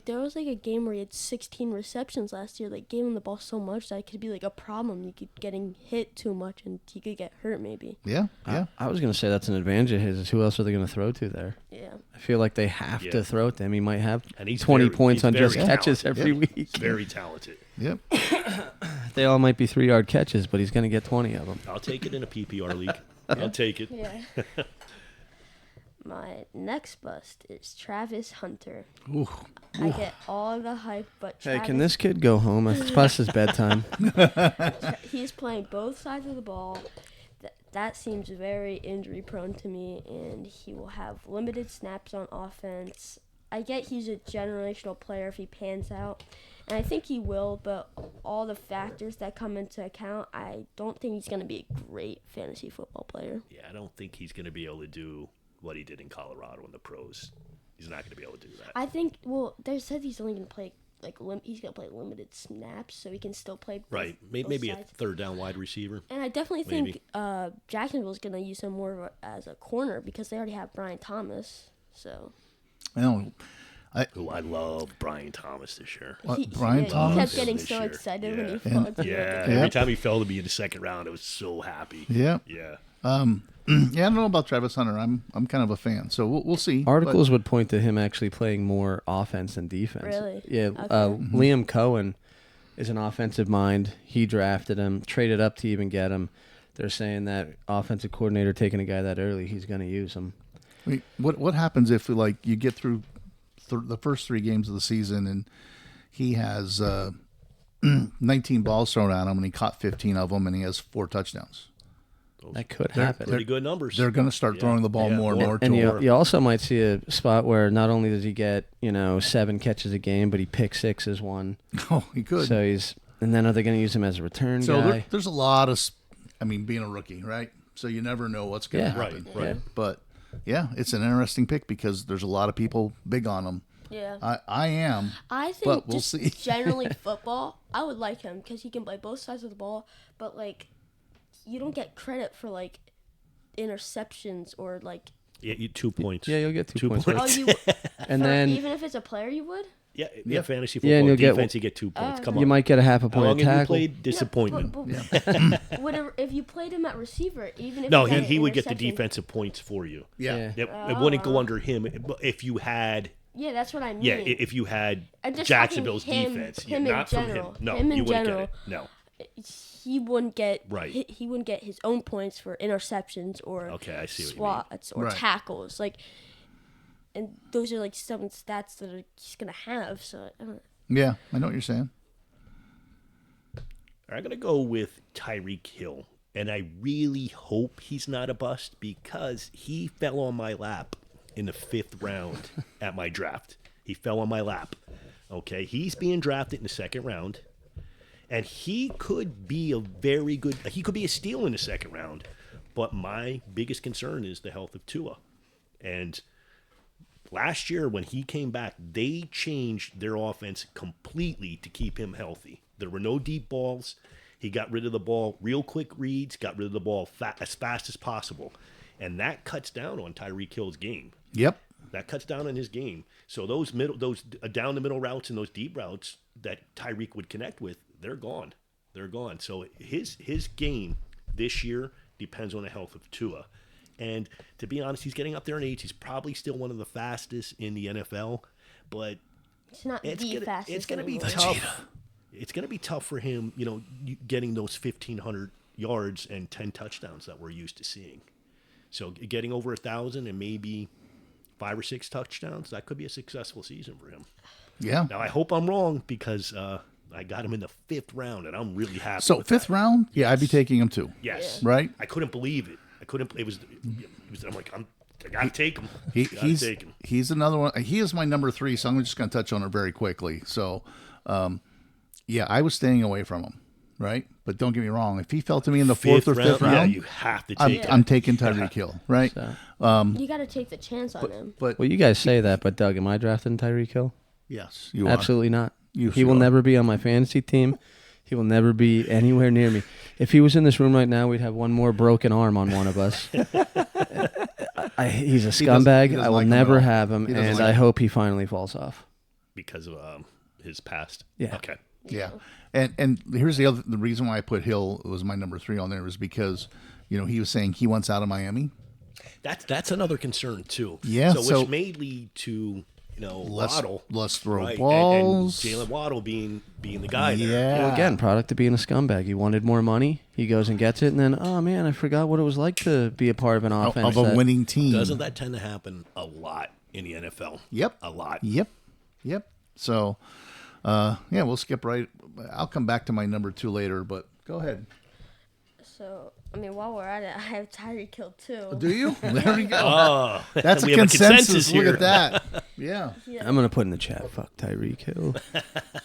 there was like a game where he had 16 receptions last year. Like gave him the ball so much that it could be like a problem. You could getting hit too much and he could get hurt maybe. yeah. I was going to say that's an advantage of his. Is who else are they going to throw to there? Yeah. I feel like they have Yeah. to throw to him. He might have And he's 20 very- points he's on just very catches talented. every Yeah. week. He's very talented. Yep. They all might be 3-yard catches, but he's going to get 20 of them. I'll take it in a PPR league. I'll take it. Yeah. My next bust is Travis Hunter. Ooh. I get all the hype, but Hey, Travis, can this kid go home? It's past his bedtime. he's playing both sides of the ball. That seems very injury prone to me, and he will have limited snaps on offense. I get he's a generational player if he pans out, and I think he will, but all the factors that come into account, I don't think he's going to be a great fantasy football player. Yeah, I don't think he's going to be able to do what he did in Colorado in the pros. He's not going to be able to do that. I think, well, they said he's only going to play, he's going to play limited snaps, so he can still play both, Right. both Maybe a sides. third down wide receiver. And I definitely Maybe. think Jacksonville's going to use him more as a corner because they already have Brian Thomas. So I know. Who I love Brian Thomas this year. Brian he Thomas? kept getting This so year. excited Yeah. when he fell into Yeah, the every time he fell to me in the second round, I was so happy. Yeah. Yeah. Yeah, I don't know about Travis Hunter. I'm kind of a fan, so we'll see. Articles would point to him actually playing more offense than defense. Really? Yeah. Okay. Liam Cohen is an offensive mind. He drafted him, traded up to even get him. They're saying that offensive coordinator taking a guy that early, he's going to use him. Wait, what happens if like you get through the first 3 games of the season and he has 19 balls thrown at him and he caught 15 of them and he has 4 touchdowns? That could happen. Pretty good numbers. They're going to start throwing the ball more and more to And him. you also might see a spot where not only does he get 7 catches a game, but he pick sixes one. Oh, he could. So and then are they going to use him as a return So guy? there's a lot of, being a rookie, right? So you never know what's going to Yeah. happen. Right. But yeah, it's an interesting pick because there's a lot of people big on him. Yeah. I am. I think But we'll just see. generally football, I would like him because he can play both sides of the ball, but you don't get credit for interceptions or Yeah, 2 points. Yeah, you'll get 2 2 points. points. oh you And for- then even if it's a player you would. Yeah, fantasy football. Yeah, and you'll get- defense, you get 2 points. Come on. you might get a half a How point long of have you tackle. played? Disappointment. Whatever. If you played him at receiver, even if No, he, had he an would get the interception- defensive points for you. Yeah. Yeah. It wouldn't go under him if you had. Yeah, that's what I mean. Yeah, if you had I'm just Jacksonville's talking him- defense, him in not from him. general. No, Him in you wouldn't general. get it. No. he wouldn't get Right. he wouldn't get his own points for interceptions or Okay, I see what you mean. swats or Right. tackles. And those are some stats that he's gonna have. So I don't know. Yeah, I know what you're saying. I'm going to go with Tyreek Hill. And I really hope he's not a bust because he fell on my lap in the 5th round at my draft. He fell on my lap. Okay, he's being drafted in the 2nd round. And he could be he could be a steal in the 2nd round. But my biggest concern is the health of Tua. And last year when he came back, they changed their offense completely to keep him healthy. There were no deep balls. He got rid of the ball, real quick reads, got rid of the ball as fast as possible. And that cuts down on Tyreek Hill's game. Yep. That cuts down on his game. So those down the middle routes and those deep routes that Tyreek would connect with, they're gone. They're gone. So his game this year depends on the health of Tua. And to be honest, he's getting up there in age. He's probably still one of the fastest in the NFL, but It's not the fastest. it's gonna be anymore. tough. It's gonna be tough for him, getting those 1,500 yards and 10 touchdowns that we're used to seeing. So getting over 1,000 and maybe 5 or 6 touchdowns, that could be a successful season for him. Yeah. Now I hope I'm wrong because I got him in the 5th round, and I'm really happy. So with 5th that. round, yeah, I'd be taking him too. Yes. Right. I couldn't believe it. It was. I'm like, I gotta take him. He's another one. He is my number 3, so I'm just going to touch on it very quickly. So, yeah, I was staying away from him, right? But don't get me wrong. If he fell to me in the 4th or 5th round, yeah, you have to take him. I'm taking Tyreek Hill, right? You got to take the chance on him. But Well, you guys say that, but Doug, am I drafting Tyreek Hill? yes, you Absolutely not. You He will are. never be on my fantasy team. He will never be anywhere near me. If he was in this room right now, we'd have one more broken arm on one of us. He's a He doesn't scumbag. I will like him at never all. have him, He doesn't and like I him. hope he finally falls off. because of his past. Yeah. Okay. Yeah, and here's the reason why I put Hill was my number 3 on there was because he was saying he wants out of Miami. That's another concern too. Yeah, So so- which may lead to Waddle, Let's throw right? balls. and Jalen Waddle being the guy there. Yeah. Well, again, product of being a scumbag. He wanted more money. He goes and gets it, and then, oh man, I forgot what it was like to be a part of an offense. of a that- winning team. Doesn't that tend to happen a lot in the NFL? Yep. A lot. Yep. So, yeah, we'll skip right. I'll come back to my number 2 later, but go ahead. So, I mean, while we're at it, I have Tyreek Hill too. Do you? There we go. Oh, That's a we have consensus. Look here. at that. Yeah. I'm gonna put in the chat. Fuck Tyreek Hill.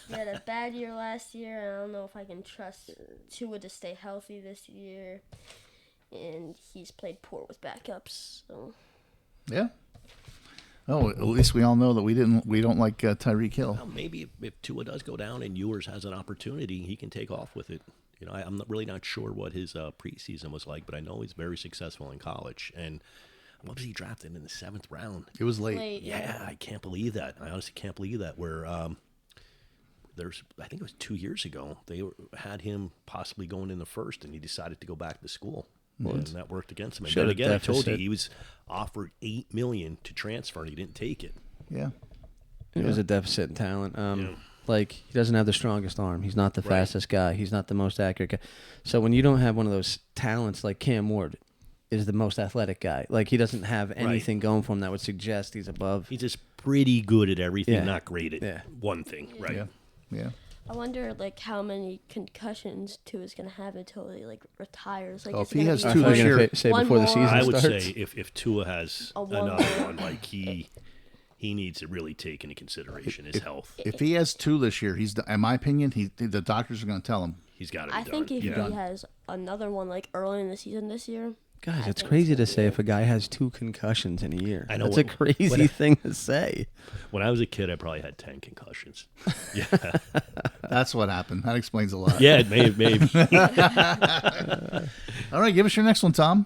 He had a bad year last year, and I don't know if I can trust Tua to stay healthy this year. And he's played poor with backups. So Yeah. Oh, at least we all know that we don't like Tyreek Hill. Well, maybe if Tua does go down and Ewers has an opportunity, he can take off with it. I'm really not sure what his preseason was like, but I know he's very successful in college. And what was he drafted in the 7th round? It was late. late, Yeah, I can't believe that. I honestly can't believe that. Where I think it was 2 years ago, had him possibly going in the 1st, and he decided to go back to school. And that worked against him. And Showed then a again, I told you deficit. he was offered $8 million to transfer, and he didn't take it. Yeah. It was a deficit in talent. Like, he doesn't have the strongest arm. He's not the Right. fastest guy. He's not the most accurate guy. So when you don't have one of those talents like Cam Ward is the most athletic guy, like he doesn't have anything going for him that would suggest he's above. He's just pretty good at everything, Yeah. not great at Yeah. one thing, right? Yeah. Yeah. I wonder, how many concussions Tua's gonna have until he retires. Oh, is if he it gonna has be two I this thought you were year- gonna say One before the more. season I would starts. say if Tua has A one another more. one, he needs to really take into consideration his health. If he has 2 this year, in my opinion, the doctors are going to tell him. He's got to be I done. think if yeah. he has another one early in the season this year. Guys, I it's think crazy it's to gonna say be if a guy has 2 concussions in a year. I know That's a what- crazy what- thing to say. When I was a kid, I probably had 10 concussions. That's what happened. That explains a lot. Yeah, maybe. All right, give us your next one, Tom.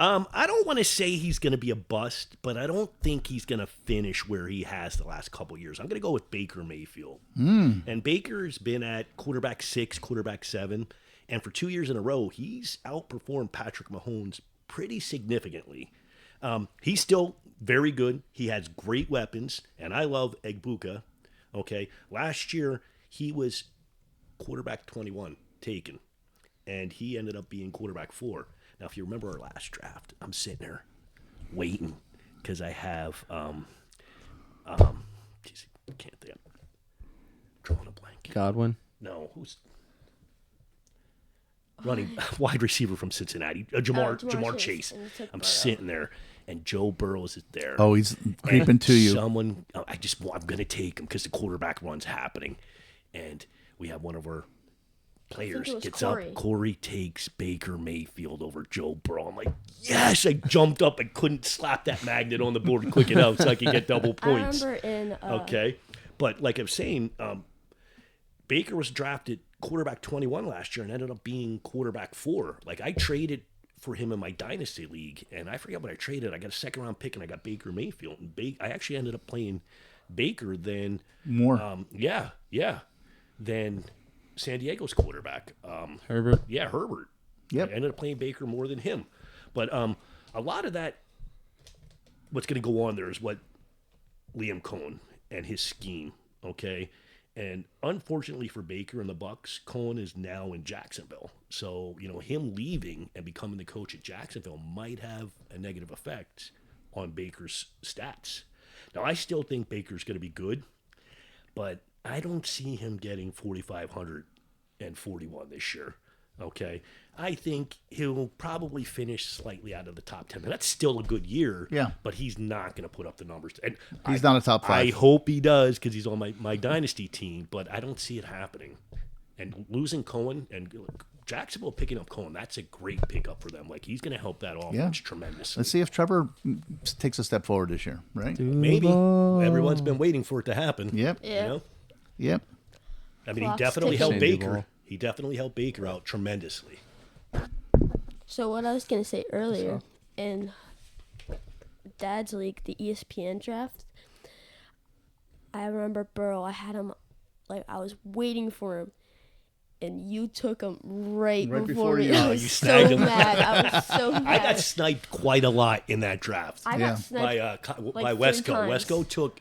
I don't want to say he's going to be a bust, but I don't think he's going to finish where he has the last couple years. I'm going to go with Baker Mayfield. And Baker's been at quarterback 6, quarterback 7, and for 2 years in a row, he's outperformed Patrick Mahomes pretty significantly. He's still very good. He has great weapons, and I love Egbuka. Okay, last year he was quarterback 21 taken, and he ended up being quarterback 4. Now, if you remember our last draft, I'm sitting there waiting because I have geez, I can't think. I'm drawing a blank. Godwin. No, who's running wide receiver from Cincinnati? Jamar Chase. and he took I'm Burrow. sitting there, and Joe Burrows is there. Oh, he's creeping And to you. Someone, I'm going to take him because the quarterback run's happening, and we have one of our players it was gets Corey. up. Corey takes Baker Mayfield over Joe Burrow. I'm like, yes! I jumped up. I couldn't slap that magnet on the board quick enough so I could get double I points. remember in Okay, but like I'm saying, Baker was drafted quarterback 21 last year and ended up being quarterback 4. Like I traded for him in my dynasty league, and I forget what I traded. I got a second round pick and I got Baker Mayfield. And I actually ended up playing Baker than More. than San Diego's quarterback. Herbert. Yeah, Herbert. Yep. I ended up playing Baker more than him. But a lot of that, what's going to go on there is what Liam Cohen and his scheme, okay? And unfortunately for Baker and the Bucks, Cohen is now in Jacksonville. So, him leaving and becoming the coach at Jacksonville might have a negative effect on Baker's stats. Now, I still think Baker's going to be good, but I don't see him getting 4,541 this year. Okay, I think he'll probably finish slightly out of the top 10. That's still a good year. Yeah. But he's not going to put up the numbers. And He's not a top 5. I hope he does because he's on my dynasty team, but I don't see it happening. And losing Cohen and Jacksonville picking up Cohen, that's a great pickup for them. Like he's going to help that offense tremendously. Let's see if Trevor takes a step forward this year, right? Maybe everyone's been waiting for it to happen. Yep. Yeah. Yep. I mean, he Clock's definitely ticking. helped Sandy Baker. ball. He definitely helped Baker out tremendously. So what I was gonna say earlier, in Dad's league, the ESPN draft, I remember Burrow. I had him, like I was waiting for him, and you took him right Right before before me. you- I Oh, was you so snagged him. mad. I was so mad. I got sniped quite a lot in that draft I Yeah. got sniped. by 3 Wesco. times. Wesco took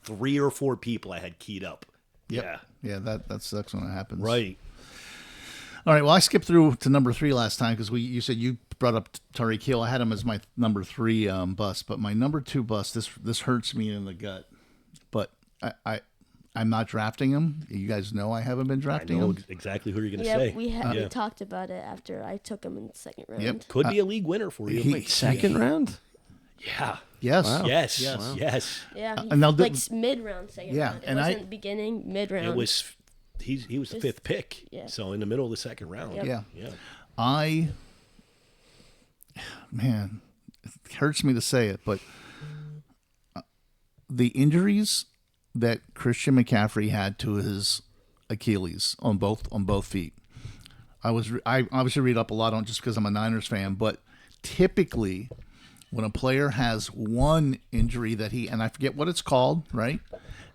3 or 4 people I had keyed up. Yep. Yeah, that sucks when it happens. Right. All right. Well, I skipped through to number 3 last time because you said you brought up Tariq Hill. I had him as my number 3 bust, but my number 2 bust. This hurts me in the gut, but I'm not drafting him. You guys know I haven't been I drafting know him. exactly who you're going to Yeah, say. we Yeah. talked about it after I took him in the second round. Yep. Could be a league winner for you. he- Second round? Yeah. Yes. Wow. Yes. Yes. Yes. Yeah, he, and now like mid round, second Yeah, round. It and wasn't beginning, mid round. It was. He was the 5th pick. Yeah. So in the middle of the second round. Yep. Yeah. Yeah. Man, it hurts me to say it, but the injuries that Christian McCaffrey had to his Achilles on both feet. I obviously read up a lot on it just because I'm a Niners fan, but typically when a player has one injury and I forget what it's called, right?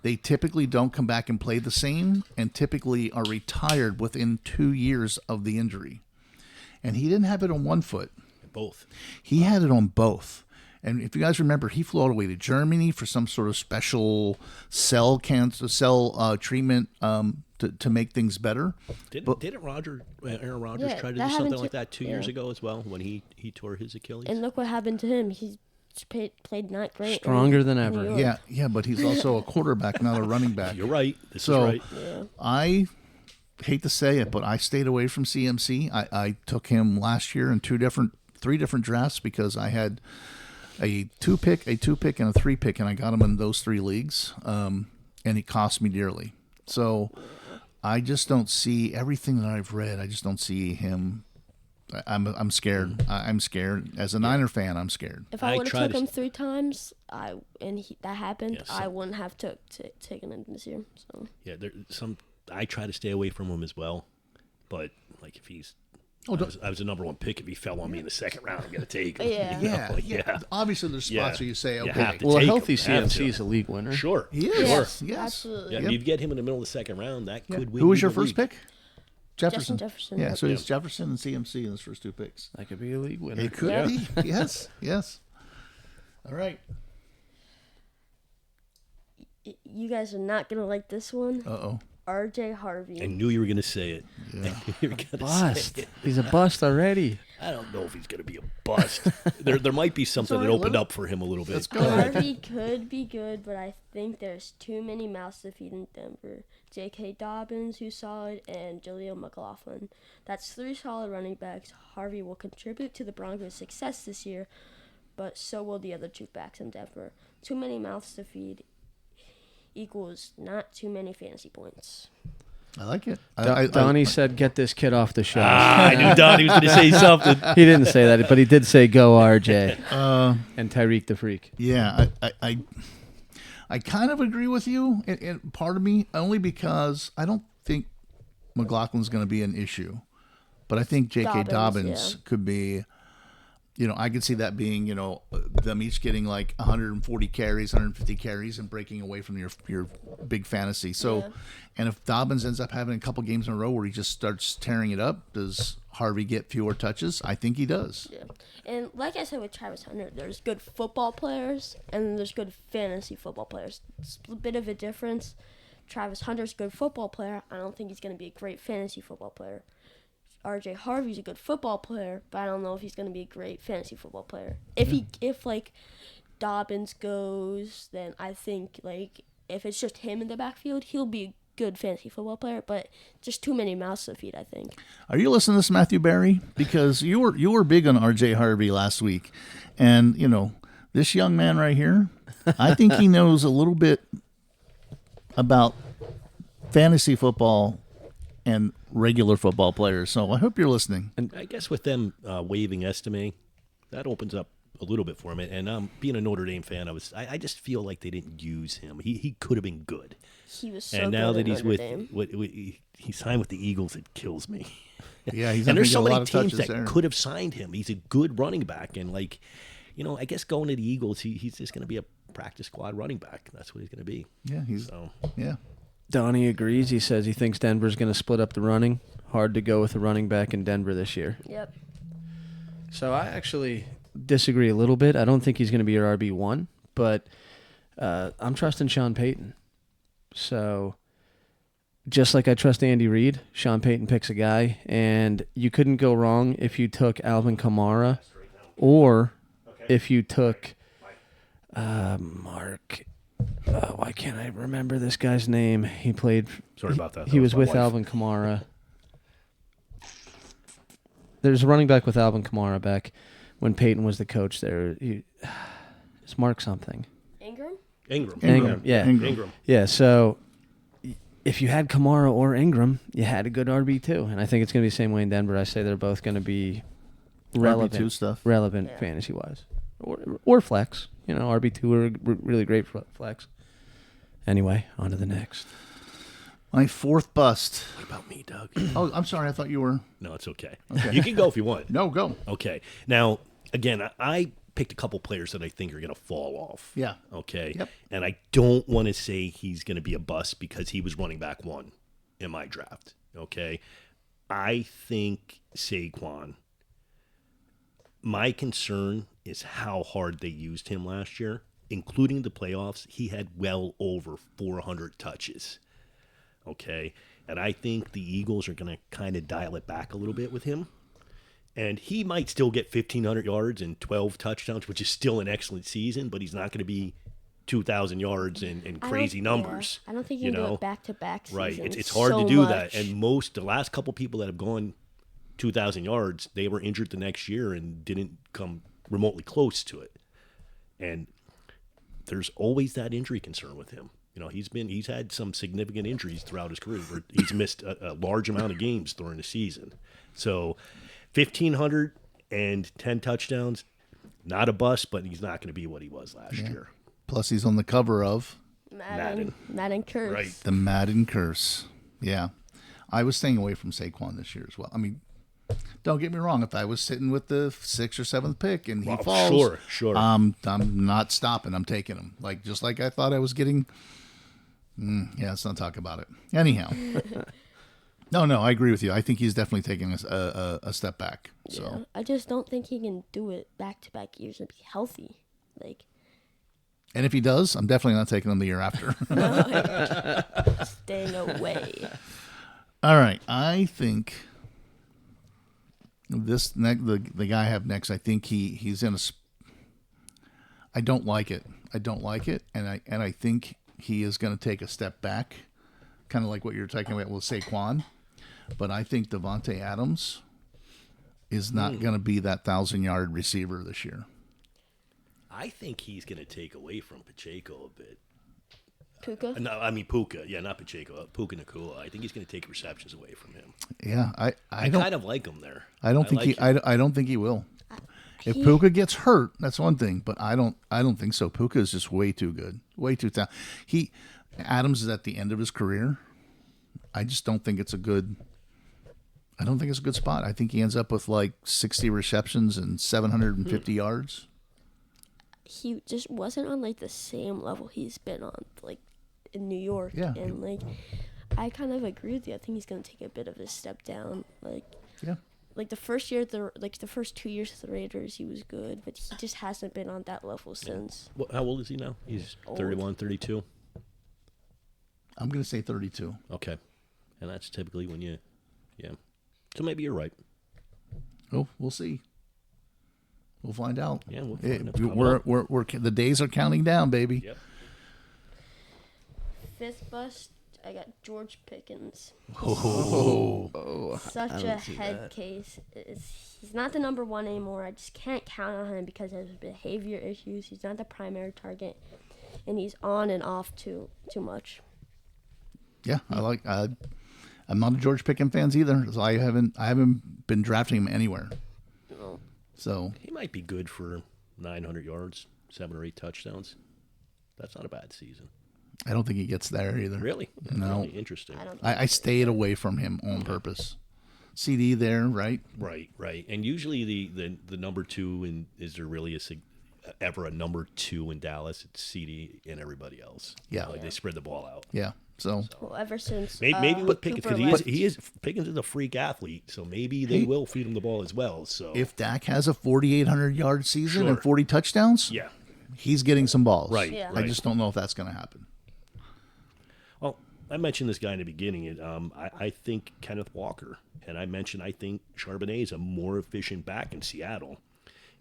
They typically don't come back and play the same and typically are retired within 2 years of the injury. And he didn't have it on one foot. Both. He had it on both. And if you guys remember, he flew all the way to Germany for some sort of special cell treatment to make things better. Didn't Aaron Rodgers Yeah, try to that do happened something to- like that 2 years yeah. ago as well when he tore his Achilles? And look what happened to him. He's played not great. Stronger than in ever. New York. Yeah, but he's also a quarterback, not a running back. You're right. This So- is right. Yeah. I hate to say it, but I stayed away from CMC. I took him last year in 3 different drafts because I had a 2-pick, a 2-pick, and a 3-pick, and I got him in those 3 leagues, and it cost me dearly. So I just don't see everything that I've read. I just don't see him. I'm scared. I'm scared. As a Niner fan, I'm scared. If I I would have tried took to- him 3 times, that happened, Yeah, I wouldn't have taken him this year. So Yeah, I try to stay away from him as well, but like if he's, I was the number 1 pick. If he fell on me in the second round, I'm gonna take him. Yeah. you know? Yeah. Obviously, there's spots Yeah. where you say, You okay, have to Well, a take healthy him. Have CMC to. is a league winner. Sure. he is. Yes, Yes. absolutely. Yeah, Yep. you get him in the middle of the second round, that could win. Who was you your the first league. pick? Jefferson. Jefferson. Yeah, so it's Yep. Jefferson and CMC in his first 2 picks. That could be a league winner. It could Yeah. be. Yes. Yes. All right. You guys are not gonna like this one. Uh-oh. R.J. Harvey. I knew you were gonna say it. Yeah. I knew you were gonna Bust. say it. He's a bust already. I don't know if he's gonna be a bust. there might be something all that right, opened let- up for him a little bit. Let's go ahead. Harvey could be good, but I think there's too many mouths to feed in Denver. J.K. Dobbins, who's solid, and Jaleel McLaughlin. That's 3 solid running backs. Harvey will contribute to the Broncos' success this year, but so will the other 2 backs in Denver. Too many mouths to feed equals not too many fantasy points. I like it. Donnie said, "Get this kid off the show." I knew Donnie was going to say something. He didn't say that, but he did say, "Go RJ." And Tyreek the Freak. Yeah, I kind of agree with you. And part of me, only because I don't think McLaughlin's going to be an issue, but I think J.K. Dobbins could be. I could see that being, them each getting like 140 carries, 150 carries, and breaking away from your big fantasy. So, and if Dobbins ends up having a couple games in a row where he just starts tearing it up, does Harvey get fewer touches? I think he does. Yeah. And like I said with Travis Hunter, there's good football players and there's good fantasy football players. It's a bit of a difference. Travis Hunter's a good football player. I don't think he's going to be a great fantasy football player. RJ Harvey's a good football player, but I don't know if he's going to be a great fantasy football player. If Dobbins goes, then I think if it's just him in the backfield, he'll be a good fantasy football player, but just too many mouths to feed, I think. Are you listening to this, Matthew Berry? Because you were big on RJ Harvey last week, and this young man right here, I think he knows a little bit about fantasy football and regular football players. So I hope you're listening. And I guess with them waiving Estime, that opens up a little bit for him. And being a Notre Dame fan, I just feel like they didn't use him. He could have been good. He was so and good now that at he's Notre with Dame. he signed with the Eagles, it kills me. Yeah, he's and there's so so many teams that there. could have signed him. He's a good running back, and I guess going to the Eagles, he's just going to be a practice squad running back. That's what he's going to be. Yeah, yeah. Donnie agrees. He says he thinks Denver's going to split up the running. Hard to go with a running back in Denver this year. Yep. So I actually disagree a little bit. I don't think he's going to be your RB1, but I'm trusting Sean Payton. So just like I trust Andy Reid, Sean Payton picks a guy, and you couldn't go wrong if you took Alvin Kamara or if you took Mark. Why can't I remember this guy's name? He played. Sorry about that. He was with Alvin Kamara. There's a running back with Alvin Kamara back when Peyton was the coach there. It's Mark something. Ingram? Ingram. Yeah. Ingram. Yeah, so if you had Kamara or Ingram, you had a good RB2. And I think it's going to be the same way in Denver. I say they're both going to be relevant RB2 stuff. relevant fantasy-wise. Or flex. RB2 are really great for flex. Anyway, on to the next. My fourth bust. What about me, Doug? Oh, I'm sorry. I thought you were. No, it's okay. You can go if you want. No, go. Okay. Now, again, I picked a couple players that I think are going to fall off. Yeah. Okay. Yep. And I don't want to say he's going to be a bust because he was running back one in my draft. Okay. I think Saquon. My concern is how hard they used him last year, including the playoffs. He had well over 400 touches. Okay. And I think the Eagles are going to kind of dial it back a little bit with him. And he might still get 1,500 yards and 12 touchdowns, which is still an excellent season, but he's not going to be 2,000 yards and crazy numbers. Yeah. I don't think you can do it back-to-back seasons. Right. It's hard to do that. And the last couple people that have gone 2,000 yards, they were injured the next year and didn't come remotely close to it. And there's always that injury concern with him. He's had some significant injuries throughout his career where he's missed a large amount of games during the season. So 1,510 touchdowns, not a bust, but he's not going to be what he was last year. Plus, he's on the cover of Madden Curse. Right. the Madden Curse. Yeah. I was staying away from Saquon this year as well. I mean, don't get me wrong. If I was sitting with the 6th or 7th pick and he falls, sure. I'm not stopping. I'm taking him. Just like I thought I was getting. Let's not talk about it. Anyhow. No, I agree with you. I think he's definitely taking a step back. So Yeah, I just don't think he can do it back-to-back years and be healthy. And if he does, I'm definitely not taking him the year after. Staying away. All right. I think the guy I have next, I think he's in a. I don't like it. And I think he is going to take a step back, kind of like what you're talking about with Saquon. But I think Devontae Adams is not going to be that 1,000-yard receiver this year. I think he's going to take away from Pacheco a bit. Puka. No, I mean Puka. Yeah, not Pacheco. Puka Nakua. I think he's going to take receptions away from him. Yeah, I I don't kind of like him there. I don't think like he him. I don't think he will. If He- Puka gets hurt, that's one thing, but I don't think so. Puka is just way too good, way too talented. Adams is at the end of his career. I just don't think it's a good. I don't think it's a good spot. I think he ends up with like 60 receptions and 750 yards. He just wasn't on like the same level he's been on like in New York. Yeah. And like I kind of agree with you. I think he's gonna take a bit of a step down. Yeah. Like the first year, the first 2 years of the Raiders, he was good, but he just hasn't been on that level since. How old is he now? He's Old. 31, 32? I'm going to say 32. Okay. And that's typically when you, yeah. So maybe you're right. Oh, we'll see. We'll find out. Yeah, we'll find out. We're the days are counting down, baby. Yep. Fifth bust, I got George Pickens. Oh, Such a head case. He's not the number one anymore. I just can't count on him because of his behavior issues. He's not the primary target, and he's on and off too much. yeah. I'm not a George Pickens fan either, so I haven't been drafting him anywhere. No. So He might be good for 900 yards, 7 or 8 touchdowns. That's not a bad season. I don't think he gets there either. Really? That's No. really interesting. I don't. I stayed away from him on purpose. CD there, right? Right, right. And usually the number 2, and is there really ever a number 2 in Dallas? It's CD and everybody else. Yeah. Like they spread the ball out. Yeah. So Well, ever since Maybe with Pickens, Cooper because left- he is Pickens is a freak athlete, so maybe they will feed him the ball as well. So if Dak has a 4,800 yard season and Sure. 40 touchdowns, yeah, he's getting some balls. Right, Yeah. I right. just don't know if that's going to happen. Well, I mentioned this guy in the beginning. I think Kenneth Walker, and I think Charbonnet is a more efficient back in Seattle.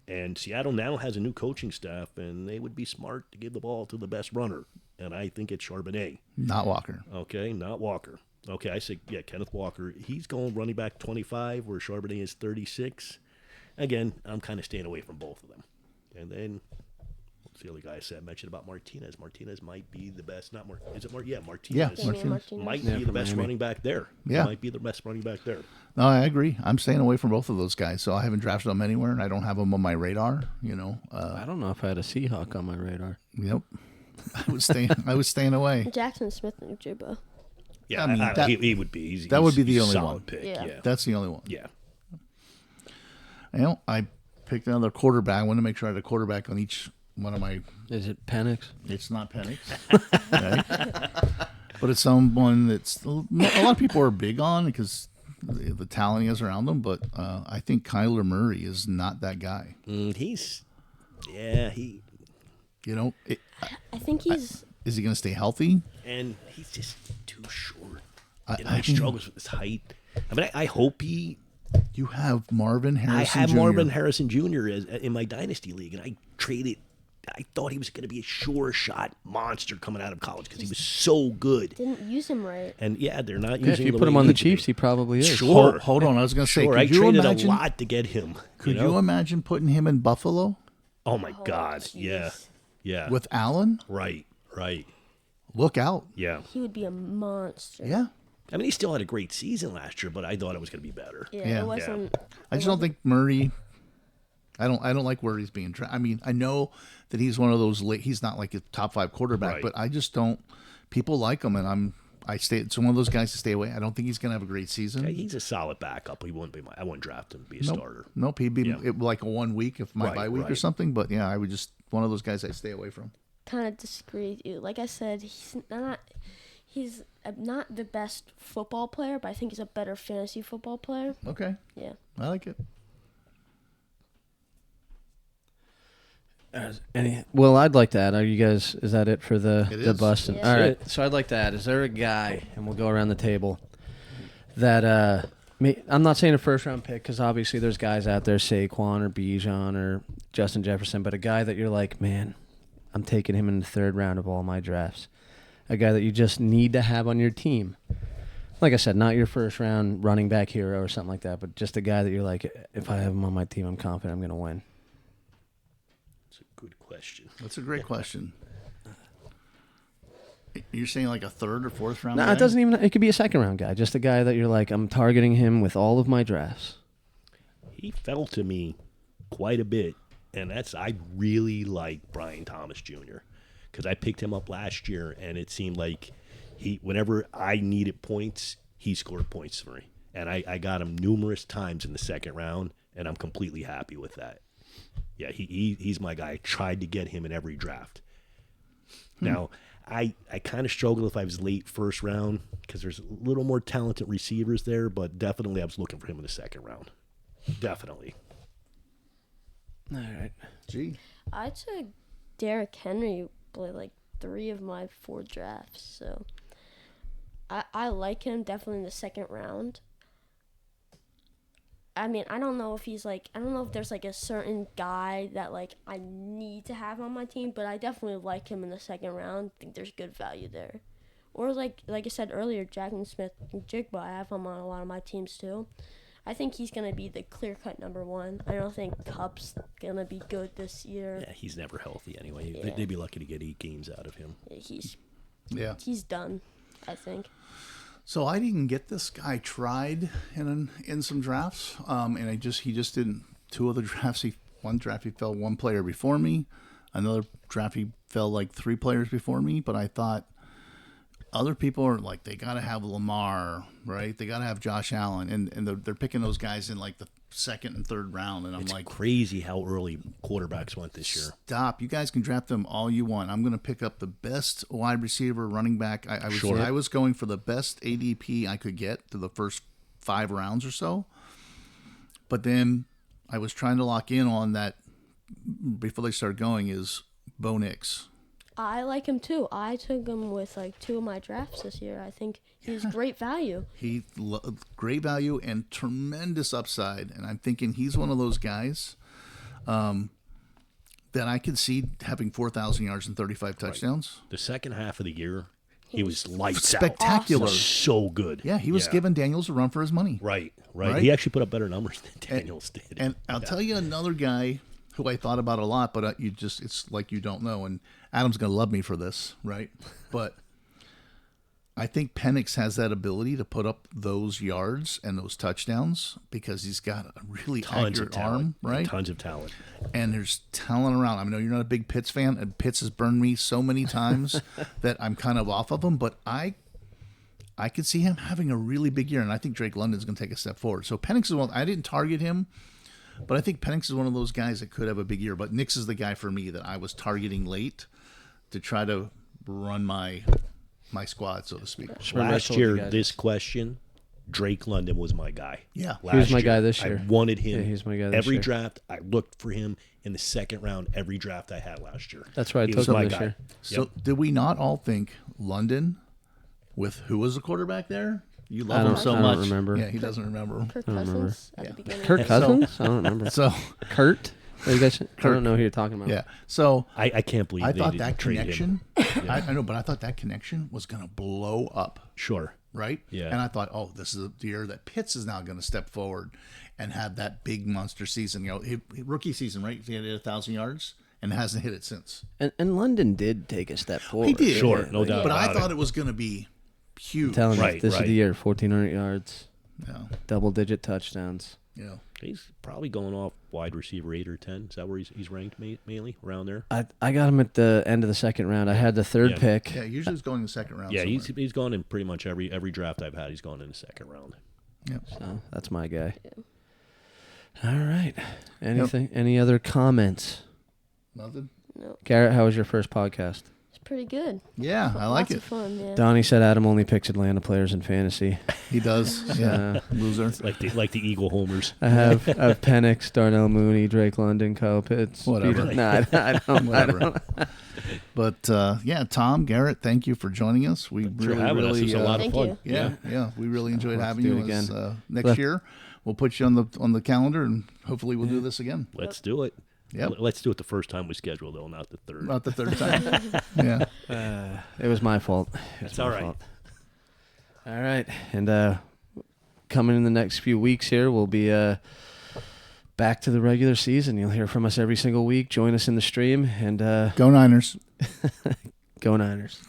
And Seattle now has a new coaching staff, and they would be smart to give the ball to the best runner. And I think it's Charbonnet. Not Walker. Okay, not Walker. Okay, I say, yeah, Kenneth Walker. He's going running back 25, where Charbonnet is 36. Again, I'm kind of staying away from both of them. And then, what's the other guy I mentioned about Martinez? Martinez might be the best. Not Mar. Is it Mar? Yeah, Martinez. Yeah, Damian Martinez. Might Yeah, be the from best Miami. running back there. Yeah. Might be the best running back there. No, I agree. I'm staying away from both of those guys, so I haven't drafted them anywhere, and I don't have them on my radar. I don't know if I had a Seahawk on my radar. Yep. I was staying away. Jackson Smith and Ujigba. Yeah, I mean, that- he would be. that would be he's the a only solid one. pick. Yeah. Yeah. That's the only one. Yeah. I picked another quarterback. I wanted to make sure I had a quarterback on each one of my. Is it Penix? It's not Penix, right? But it's someone that's a lot of people are big on because the talent he has around him. But I think Kyler Murray is not that guy. He. I think he's. Is he going to stay healthy? And he's just too short. I He struggles with his height. I mean, I hope he. You have Marvin I Harrison. had Jr. Marvin Harrison Jr. In my dynasty league, and I traded. I thought he was going to be a sure shot monster coming out of college because he was so good. Didn't use him right. And yeah, they're not Yeah, using. if you the put way him on the needs to be. Chiefs, he probably is. Sure. Hold on. I was going to say, Sure, I could you traded imagine? a lot to get him. Could you imagine putting him in Buffalo Oh my Oh, God! jeez. Yeah, yeah. with Allen? right. Look out! Yeah. He would be a monster. Yeah. I mean, he still had a great season last year, but I thought it was going to be better. Yeah, Yeah. it wasn't. I just don't think Murray. I don't like where he's being drafted. I mean, I know that he's one of those late. He's not like a top 5 quarterback, Right. but I just don't. People like him, and I stay. It's one of those guys to stay away. I don't think he's going to have a great season. Yeah, he's a solid backup. He wouldn't be I wouldn't draft him to be a starter. Nope, he'd be Yeah. like a 1 week if my Right, bye week or right. something. But yeah, I would just one of those guys I stay away from. Kind of disagree with you. Like I said, he's not the best football player, but I think he's a better fantasy football player. Okay, Yeah. I like it. Well, I'd like to add. Are you guys? Is that it for the It the is. Bustin'? Yeah. All right. So I'd like to add. Is there a guy, and we'll go around the table, that I'm not saying a first round pick because obviously there's guys out there, Saquon or Bijan or Justin Jefferson, but a guy that you're like, man, I'm taking him in the third round of all my drafts. A guy that you just need to have on your team. Like I said, not your first round running back hero or something like that, but just a guy that you're like, if I have him on my team, I'm confident I'm going to win. It's a good question. That's a great question. You're saying like a third or fourth round? No, guy? it doesn't even. It could be a second round guy, just a guy that you're like, I'm targeting him with all of my drafts. He fell to me quite a bit, and I really like Brian Thomas Jr. because I picked him up last year, and it seemed like whenever I needed points, he scored points for me, and I got him numerous times in the second round, and I'm completely happy with that. Yeah, he's my guy. I tried to get him in every draft. Now, I kind of struggle if I was late first round because there's a little more talented receivers there, but definitely I was looking for him in the second round. Definitely. All right. Gee. I took Derrick Henry like 3 of my 4 drafts, so I like him definitely in the second round. I mean, I don't know if there's like a certain guy that like I need to have on my team, but I definitely like him in the second round. I think there's good value there. Or like I said earlier, Jackson Smith-Njigba, I have him on a lot of my teams too. I think he's going to be the clear-cut number 1. I don't think Kupp's going to be good this year. Yeah, he's never healthy anyway. Yeah. They'd be lucky to get 8 games out of him. He's done, I think. So I didn't get this guy tried in some drafts, and he just didn't. 2 other drafts, one draft he fell 1 player before me, another draft he fell like 3 players before me. But I thought other people are like they got to have Lamar, right? They got to have Josh Allen, and they're picking those guys in like the second and third round, and I'm It's like, crazy how early quarterbacks went this year. stop! You guys can draft them all you want. I'm going to pick up the best wide receiver, running back. I was going for the best ADP I could get to the first 5 rounds or so, but then I was trying to lock in on that before they started going is Bo Nix. I like him too. I took him with like 2 of my drafts this year. I think he's great value. Great value and tremendous upside, and I'm thinking he's one of those guys that I could see having 4,000 yards and 35 touchdowns. The second half of the year, he was lights Spectacular. out. So good. Yeah, he was giving Daniels a run for his money. Right. Right? He actually put up better numbers than Daniels did. And I'll tell you another guy who I thought about a lot, but it's like you don't know. And Adam's going to love me for this, right? But I think Penix has that ability to put up those yards and those touchdowns because he's got a really accurate arm, right? Tons of talent. And there's talent around. I know you're not a big Pitts fan, and Pitts has burned me so many times that I'm kind of off of him, but I could see him having a really big year, and I think Drake London's going to take a step forward. So Penix is one. I didn't target him, but I think Penix is one of those guys that could have a big year. But Nix is the guy for me that I was targeting late to try to run my squad, so to speak. Last year, this question, Drake London was my guy. Yeah. He was my guy this year. I wanted him. Yeah, he's my guy this every year. draft. I looked for him in the second round every draft I had last year. That's why I He took was him my this guy. year. So did we not all think London with who was the quarterback there? You love him so I much. don't remember. Yeah, he doesn't remember. Kirk Cousins at the beginning. Kirk Cousins? I don't remember. So Kurt? What you guys, I don't know who you're talking about. yeah. So I can't believe I they thought didn't that trade him. connection. I know, but I thought that connection was going to blow up, Sure. right? Yeah. And I thought, oh, this is the year that Pitts is now going to step forward and have that big monster season. You know, rookie season, right? He had 1,000 yards and hasn't hit it since. And London did take a step forward. He did, Sure, no doubt But I about thought it. it was going to be huge. I'm telling you, Right, this is right. the year. 1,400 yards, Yeah, double-digit touchdowns. yeah. He's probably going off wide receiver 8 or 10. Is that where he's ranked mainly around there? I got him at the end of the second round. I had the third Yeah. pick. Yeah, usually it's going in the second round. Yeah, somewhere. he's gone in pretty much every draft I've had. He's gone in the second round. Yeah. So that's my guy. All right. Anything? Any other comments? Nothing. No, Garrett, how was your first podcast? it's pretty good. Yeah, I like Lots it. of fun, yeah. Donnie said Adam only picks Atlanta players in fantasy. He does. Yeah, loser. Like the Eagle homers. I have Penix, Darnell Mooney, Drake London, Kyle Pitts. Whatever. Peter- Nah, I don't. Whatever. But yeah, Tom, Garrett, thank you for joining us. We For really, having us. really, It was a lot of Thank fun. you. yeah, we really enjoyed Let's having do you. it again. Next Let- year, we'll put you on the calendar, and hopefully we'll do this again. Let's do it. Yep. Let's do it the first time we schedule, though, not the third. Not the third time. Yeah. It was my fault. That's all right. All right, and coming in the next few weeks here, we'll be back to the regular season. You'll hear from us every single week. Join us in the stream, and Go Niners. go Niners.